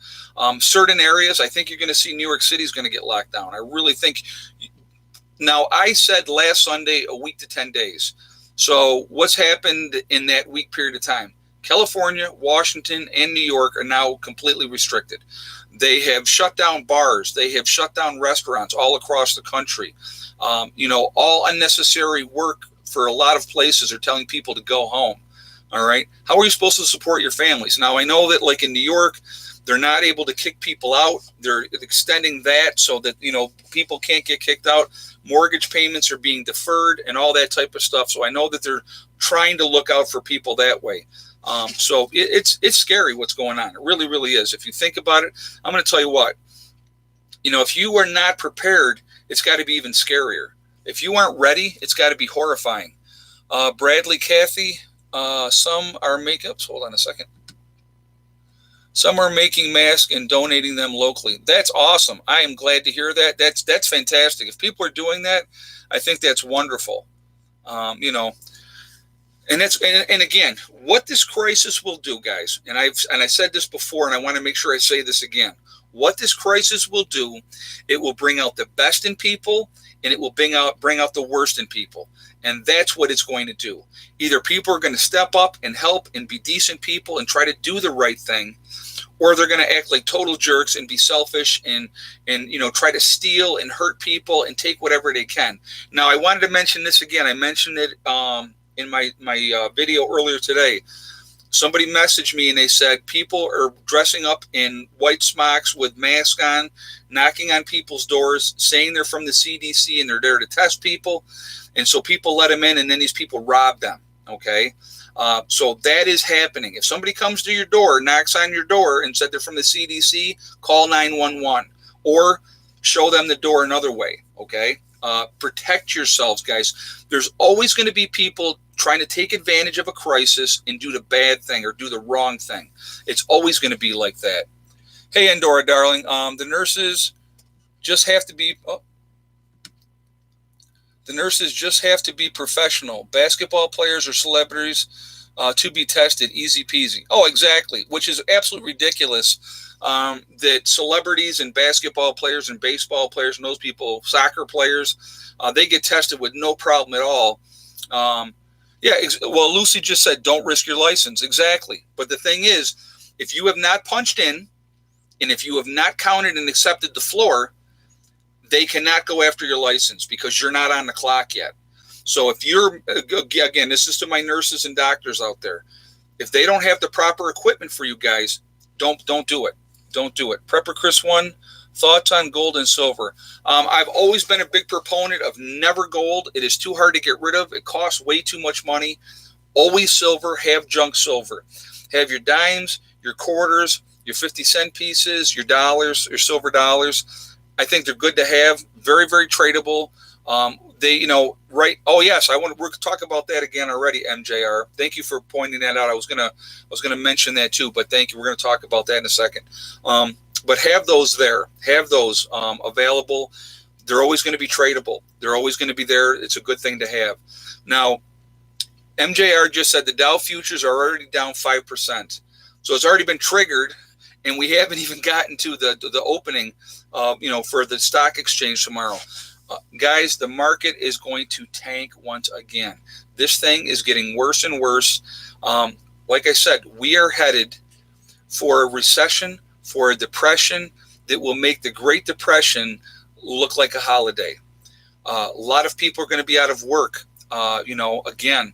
Certain areas, I think you're going to see New York City is going to get locked down. I really think. Now, I said last Sunday, a week to 10 days. So what's happened in that week period of time? California, Washington, and New York are now completely restricted. They have shut down bars. They have shut down restaurants all across the country. All unnecessary work for a lot of places are telling people to go home. All right. How are you supposed to support your families? Now, I know that like in New York, they're not able to kick people out. They're extending that so that, people can't get kicked out. Mortgage payments are being deferred and all that type of stuff. So I know that they're trying to look out for people that way. So it's scary what's going on. It really, really is. If you think about it, I'm going to tell you what, if you are not prepared, it's got to be even scarier. If you aren't ready, it's got to be horrifying. Bradley, Kathy, some are hold on a second. Some are making masks and donating them locally. That's awesome. I am glad to hear that. That's fantastic. If people are doing that, I think that's wonderful. And again, what this crisis will do, guys, and I said this before, and I want to make sure I say this again. What this crisis will do, it will bring out the best in people, and it will bring out the worst in people. And that's what it's going to do. Either people are going to step up and help and be decent people and try to do the right thing, or they're going to act like total jerks and be selfish and try to steal and hurt people and take whatever they can. Now, I wanted to mention this again. I mentioned it in my video earlier today. Somebody messaged me and they said people are dressing up in white smocks with masks on, knocking on people's doors, saying they're from the CDC and they're there to test people. And so people let them in, and then these people rob them. Okay. So that is happening. If somebody comes to your door, knocks on your door and said they're from the CDC, call 911 or show them the door another way. Okay. Protect yourselves, guys. There's always going to be people trying to take advantage of a crisis and do the bad thing or do the wrong thing. It's always going to be like that. Hey, Endora, darling. The nurses just have to be. The nurses just have to be professional. Basketball players or celebrities to be tested, easy peasy. Oh, exactly, which is absolutely ridiculous that celebrities and basketball players and baseball players and those people, soccer players, they get tested with no problem at all. Well, Lucy just said, don't risk your license. Exactly. But the thing is, if you have not punched in and if you have not counted and accepted the floor, they cannot go after your license because you're not on the clock yet. So if you're, again, this is to my nurses and doctors out there. If they don't have the proper equipment for you guys, don't do it. Don't do it. Prepper Chris 1, thoughts on gold and silver. I've always been a big proponent of never gold. It is too hard to get rid of. It costs way too much money. Always silver. Have junk silver. Have your dimes, your quarters, your 50-cent pieces, your dollars, your silver dollars. I think they're good to have. Very, very tradable. Right. Oh yes, we're talk about that again already, MJR. Thank you for pointing that out. I was gonna mention that too, but thank you. We're gonna talk about that in a second. But have those there. Have those available. They're always going to be tradable. They're always going to be there. It's a good thing to have. Now, MJR just said the Dow futures are already down 5%. So it's already been triggered, and we haven't even gotten to the opening, for the stock exchange tomorrow. Guys, the market is going to tank once again. This thing is getting worse and worse. Like I said, we are headed for a recession, for a depression that will make the Great Depression look like a holiday. A lot of people are going to be out of work. Again,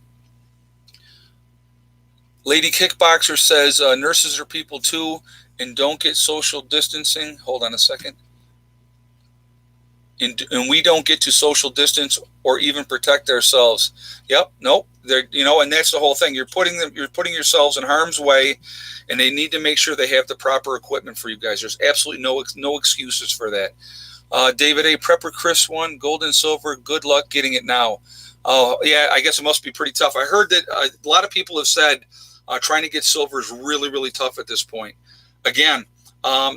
Lady Kickboxer says nurses are people too, and don't get social distancing. Hold on a second. And we don't get to social distance or even protect ourselves. Yep, nope. And that's the whole thing. You're putting yourselves in harm's way, and they need to make sure they have the proper equipment for you guys. There's absolutely no excuses for that. David A. Prepper Chris 1, gold and silver. Good luck getting it now. Oh yeah, I guess it must be pretty tough. I heard that a lot of people have said trying to get silver is really, really tough at this point. Again,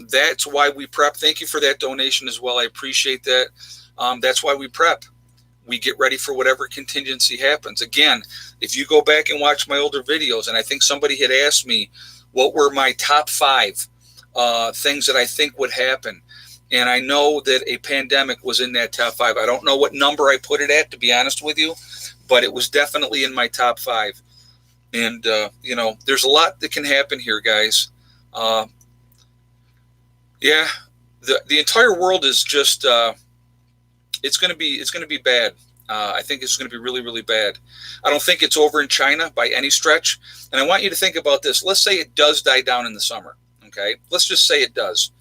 that's why we prep. Thank you for that donation as well. I appreciate that. That's why we prep. We get ready for whatever contingency happens. Again, if you go back and watch my older videos, and I think somebody had asked me what were my top 5 things that I think would happen. And I know that a pandemic was in that top 5. I don't know what number I put it at, to be honest with you, but it was definitely in my top 5. And, there's a lot that can happen here, guys. Yeah, the entire world is just, it's going to be bad. I think it's going to be really, really bad. I don't think it's over in China by any stretch. And I want you to think about this. Let's say it does die down in the summer. Okay. Let's just say it does.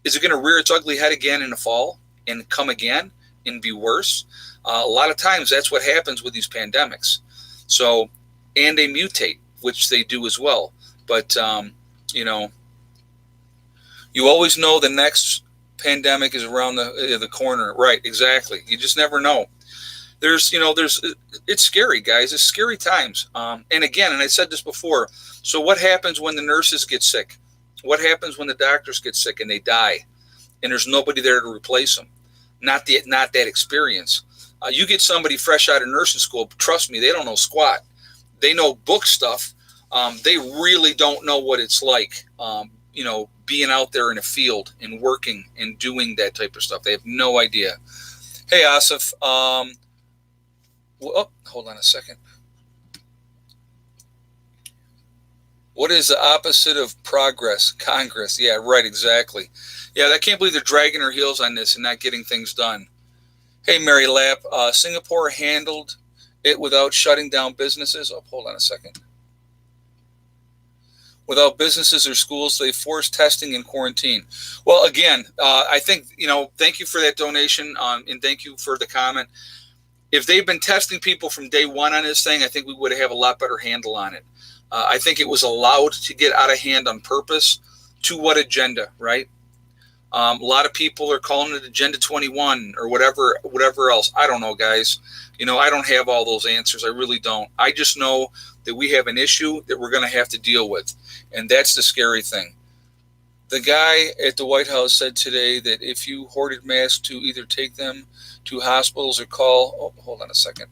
Is it going to rear its ugly head again in the fall and come again and be worse? A lot of times that's what happens with these pandemics. So, and they mutate, which they do as well. But, you always know the next pandemic is around the corner. Right, exactly. You just never know. It's scary, guys. It's scary times. And again, and I said this before, so what happens when the nurses get sick? What happens when the doctors get sick and they die and there's nobody there to replace them? Not that experience. You get somebody fresh out of nursing school, trust me, they don't know squat. They know book stuff. They really don't know what it's like, being out there in a field and working and doing that type of stuff. They have no idea. Hey, Asif. Hold on a second. What is the opposite of progress? Congress. Yeah, right, exactly. Yeah, I can't believe they're dragging their heels on this and not getting things done. Hey, Mary Lapp. Singapore handled it without shutting down businesses. Oh, hold on a second. Without businesses or schools, they forced testing and quarantine. Well, again, I think, thank you for that donation, and thank you for the comment. If they've been testing people from day one on this thing, I think we would have a lot better handle on it. I think it was allowed to get out of hand on purpose. To what agenda, right? A lot of people are calling it Agenda 21 or whatever else. I don't know, guys. I don't have all those answers. I really don't. I just know that we have an issue that we're going to have to deal with. And that's the scary thing. The guy at the White House said today that if you hoarded masks, to either take them to hospitals or call, hold on a second,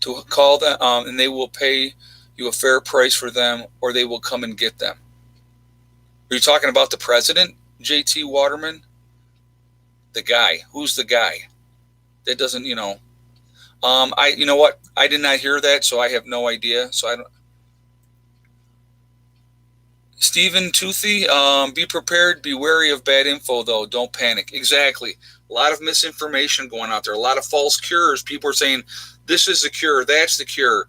to call them, and they will pay you a fair price for them, or they will come and get them. Are you talking about the president, J.T. Waterman? The guy. Who's the guy? That doesn't, you know what? I did not hear that, so I have no idea. So I don't. Stephen Toothy, be prepared, be wary of bad info, though. Don't panic. Exactly. A lot of misinformation going out there. A lot of false cures. People are saying, this is the cure, that's the cure.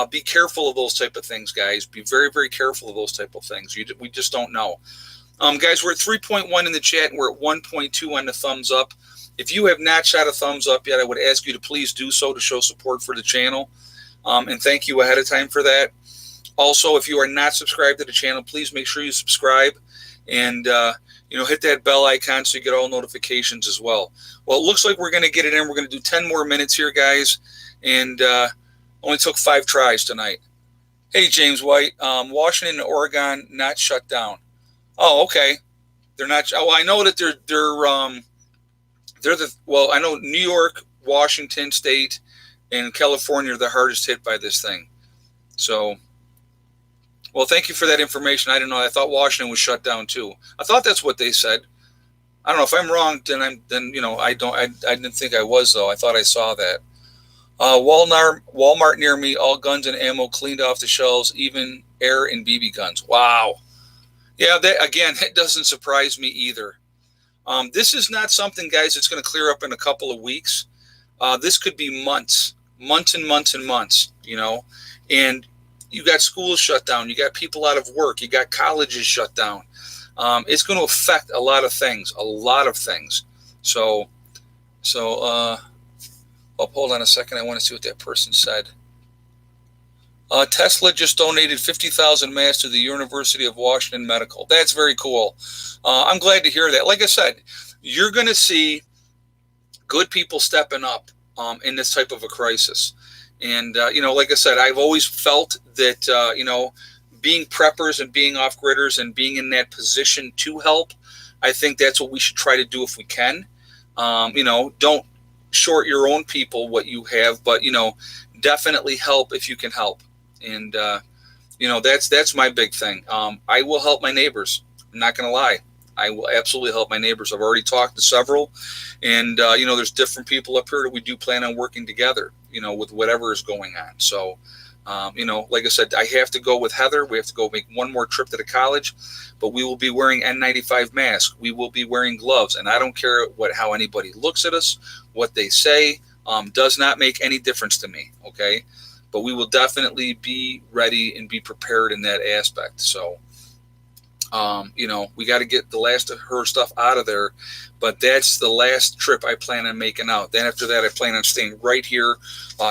Be careful of those type of things, guys. Be very, very careful of those type of things. We just don't know. Guys, we're at 3.1 in the chat, and we're at 1.2 on the thumbs up. If you have not shot a thumbs up yet, I would ask you to please do so to show support for the channel. And thank you ahead of time for that. Also, if you are not subscribed to the channel, please make sure you subscribe and hit that bell icon so you get all notifications as well. Well, it looks like we're going to get it in. We're going to do 10 more minutes here, guys, and only took 5 tries tonight. Hey, James White, Washington and Oregon not shut down. Oh, okay. They're not. Oh, I know that I know New York, Washington State, and California are the hardest hit by this thing. So. Well, thank you for that information. I didn't know. I thought Washington was shut down too. I thought that's what they said. I don't know if I'm wrong. I didn't think I was though. I thought I saw that. Walmart near me, all guns and ammo cleaned off the shelves, even air and BB guns. Wow. Yeah, that doesn't surprise me either. This is not something, guys, that's going to clear up in a couple of weeks. This could be months and months and months. And you got schools shut down, you got people out of work, you got colleges shut down. It's going to affect a lot of things, So, hold on a second. I want to see what that person said. Tesla just donated 50,000 masks to the University of Washington Medical. That's very cool. I'm glad to hear that. Like I said, you're going to see good people stepping up in this type of a crisis. And, like I said, I've always felt that, being preppers and being off-gridders and being in that position to help, I think that's what we should try to do if we can. Don't short your own people what you have, but, definitely help if you can help. And, that's my big thing. I will help my neighbors. I'm not going to lie. I will absolutely help my neighbors. I've already talked to several, and, there's different people up here that we do plan on working together, with whatever is going on. So, like I said, I have to go with Heather. We have to go make one more trip to the college, but we will be wearing N95 masks. We will be wearing gloves, and I don't care how anybody looks at us, what they say, does not make any difference to me. Okay. But we will definitely be ready and be prepared in that aspect. So, we got to get the last of her stuff out of there, but that's the last trip I plan on making out. Then after that, I plan on staying right here,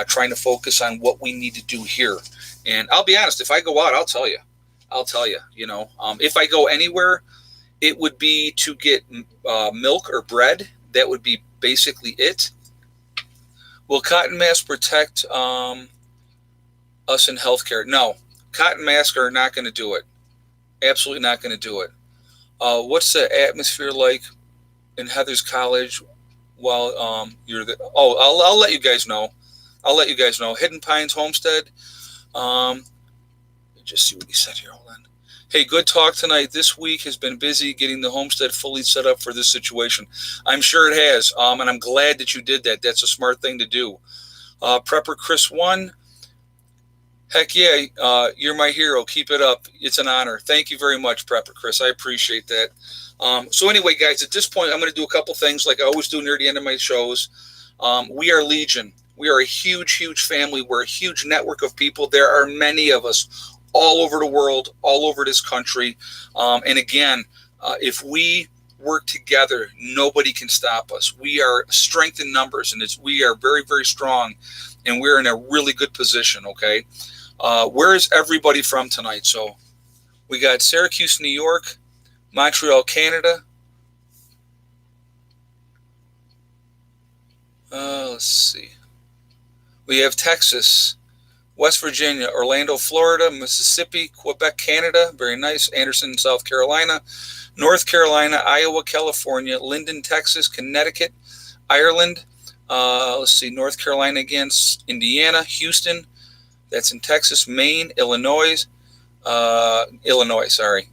trying to focus on what we need to do here. And I'll be honest, if I go out, I'll tell you, if I go anywhere, it would be to get milk or bread. That would be basically it. Will cotton masks protect us in healthcare? No, cotton masks are not going to do it. Absolutely not going to do it. What's the atmosphere like in Heather's college while you're there? Oh, I'll let you guys know. Hidden Pines Homestead. Just see what he said here. Hold on. Hey, good talk tonight. This week has been busy getting the homestead fully set up for this situation. I'm sure it has, and I'm glad that you did that. That's a smart thing to do. Prepper Chris 1. Heck yeah, you're my hero. Keep it up. It's an honor. Thank you very much, Prepper Chris. I appreciate that. So anyway, guys, at this point, I'm going to do a couple things like I always do near the end of my shows. We are Legion. We are a huge, huge family. We're a huge network of people. There are many of us all over the world, all over this country. And again, if we work together, nobody can stop us. We are strength in numbers, and we are very, very strong, and we're in a really good position, okay? Where is everybody from tonight? So we got Syracuse, New York, Montreal, Canada. Let's see. We have Texas, West Virginia, Orlando, Florida, Mississippi, Quebec, Canada. Very nice. Anderson, South Carolina, North Carolina, Iowa, California, Linden, Texas, Connecticut, Ireland. Let's see. North Carolina again, Indiana, Houston. That's in Texas, Maine, Illinois,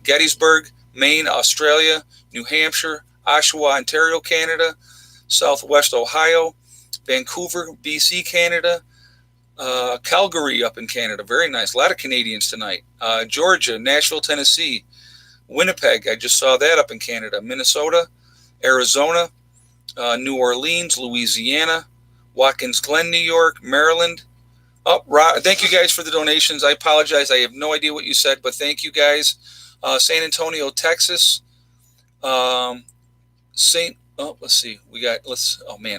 Gettysburg, Maine, Australia, New Hampshire, Oshawa, Ontario, Canada, Southwest Ohio, Vancouver, BC, Canada, Calgary up in Canada. Very nice. A lot of Canadians tonight. Georgia, Nashville, Tennessee, Winnipeg. I just saw that up in Canada. Minnesota, Arizona, New Orleans, Louisiana, Watkins Glen, New York, Maryland. Oh, thank you guys for the donations. I apologize. I have no idea what you said, but thank you guys. San Antonio, Texas. Let's see.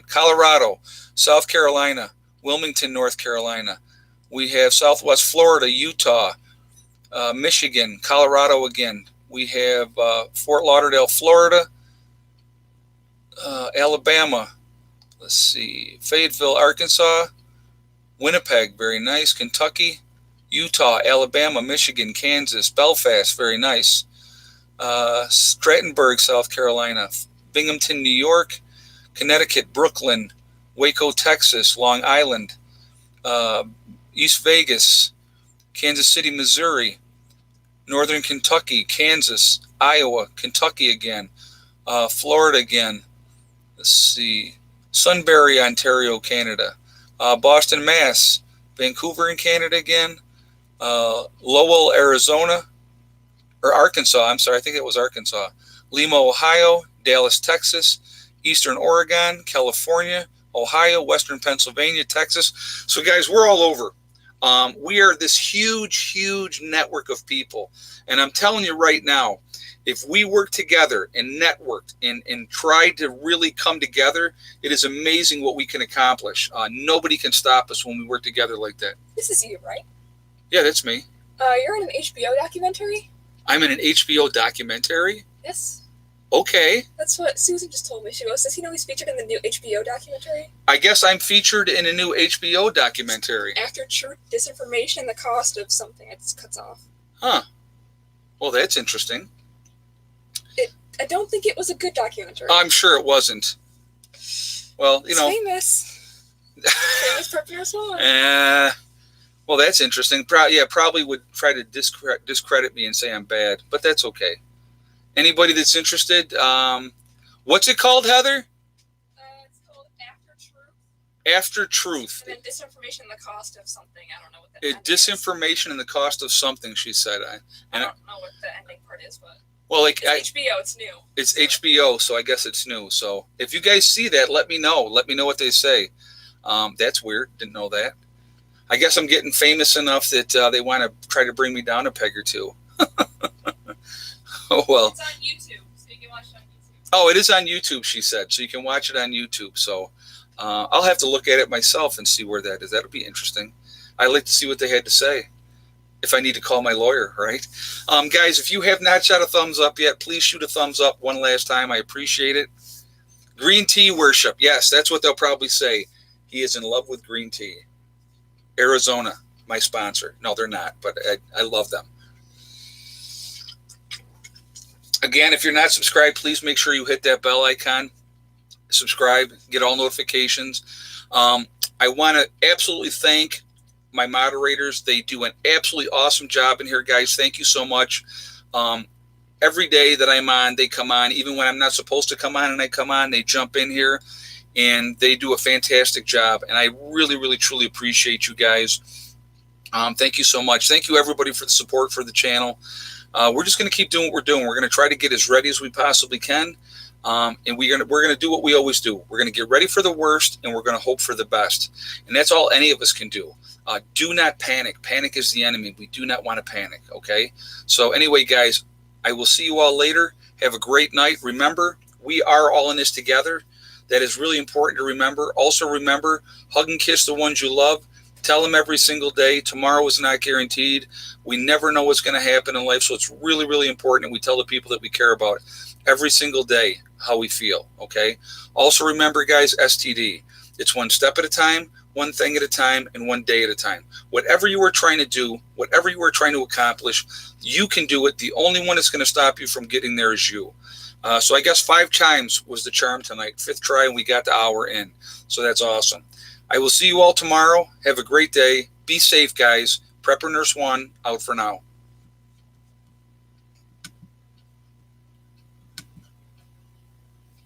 Colorado, South Carolina, Wilmington, North Carolina. We have Southwest Florida, Utah, Michigan, Colorado again. We have Fort Lauderdale, Florida, Alabama. Let's see. Fayetteville, Arkansas. Winnipeg, very nice. Kentucky, Utah, Alabama, Michigan, Kansas, Belfast, very nice. Strattonburg, South Carolina, Binghamton, New York, Connecticut, Brooklyn, Waco, Texas, Long Island, East Vegas, Kansas City, Missouri, Northern Kentucky, Kansas, Iowa, Kentucky again, Florida again. Let's see. Sunbury, Ontario, Canada. Boston, Mass, Vancouver in Canada again, Lowell, Arizona, or Arkansas, I'm sorry, I think it was Arkansas, Lima, Ohio, Dallas, Texas, Eastern Oregon, California, Ohio, Western Pennsylvania, Texas. So guys, we're all over. We are this huge network of people. And I'm telling you right now, if we work together and networked and tried to really come together, it is amazing what we can accomplish. Nobody can stop us when we work together like that. This is you, right? Yeah, that's me. You're in an HBO documentary? I'm in an HBO documentary? Yes. Okay. That's what Susan just told me. She goes, does he know he's featured in the new HBO documentary? I guess I'm featured in a new HBO documentary. After truth, disinformation, the cost of something. It just cuts off. Huh. Well, that's interesting. I don't think it was a good documentary. I'm sure it wasn't. Well, It's famous. Famous Prepares One. Well, that's interesting. Probably would try to discredit me and say I'm bad, but that's okay. Anybody that's interested, what's it called, Heather? It's called After Truth. After Truth. And then disinformation and the cost of something. I don't know what that Disinformation and the cost of something, she said. I don't know what the ending part is, but well, it's HBO, it's new. It's HBO, so I guess it's new. So if you guys see that, let me know. Let me know what they say. That's weird. Didn't know that. I guess I'm getting famous enough that they want to try to bring me down a peg or two. Oh, well. It's on YouTube, so you can watch it on YouTube. Oh, it is on YouTube, she said. So you can watch it on YouTube. So I'll have to look at it myself and see where that is. That'll be interesting. I'd like to see what they had to say if I need to call my lawyer, right? Guys, if you have not shot a thumbs up yet, please shoot a thumbs up one last time. I appreciate it. Green tea worship. Yes, that's what they'll probably say. He is in love with green tea. Arizona, my sponsor. No, they're not, but I love them. Again, if you're not subscribed, please make sure you hit that bell icon. Subscribe, get all notifications. I want to absolutely thank my moderators. They do an absolutely awesome job in here, guys. Thank you so much. Every day that I'm on, they come on. Even when I'm not supposed to come on and I come on, they jump in here and they do a fantastic job. And I really, truly appreciate you guys. Thank you so much. Thank you, everybody, for the support for the channel. We're just going to keep doing what we're doing. We're going to try to get as ready as we possibly can. And we're going to do what we always do. We're going to get ready for the worst, and we're going to hope for the best. And that's all any of us can do. Do not panic. Panic is the enemy. We do not want to panic, okay? So anyway, guys, I will see you all later. Have a great night. Remember, we are all in this together. That is really important to remember. Also remember, hug and kiss the ones you love. Tell them every single day. Tomorrow is not guaranteed. We never know what's going to happen in life, so it's really important that we tell the people that we care about every single day how we feel, okay? Also remember, guys, STD. It's one step at a time, one thing at a time, and one day at a time. Whatever you are trying to do, whatever you are trying to accomplish, you can do it. The only one that's going to stop you from getting there is you. So I guess 5 chimes was the charm tonight. 5th try, and we got the hour in. So that's awesome. I will see you all tomorrow. Have a great day. Be safe, guys. Prepper Nurse 1 out for now.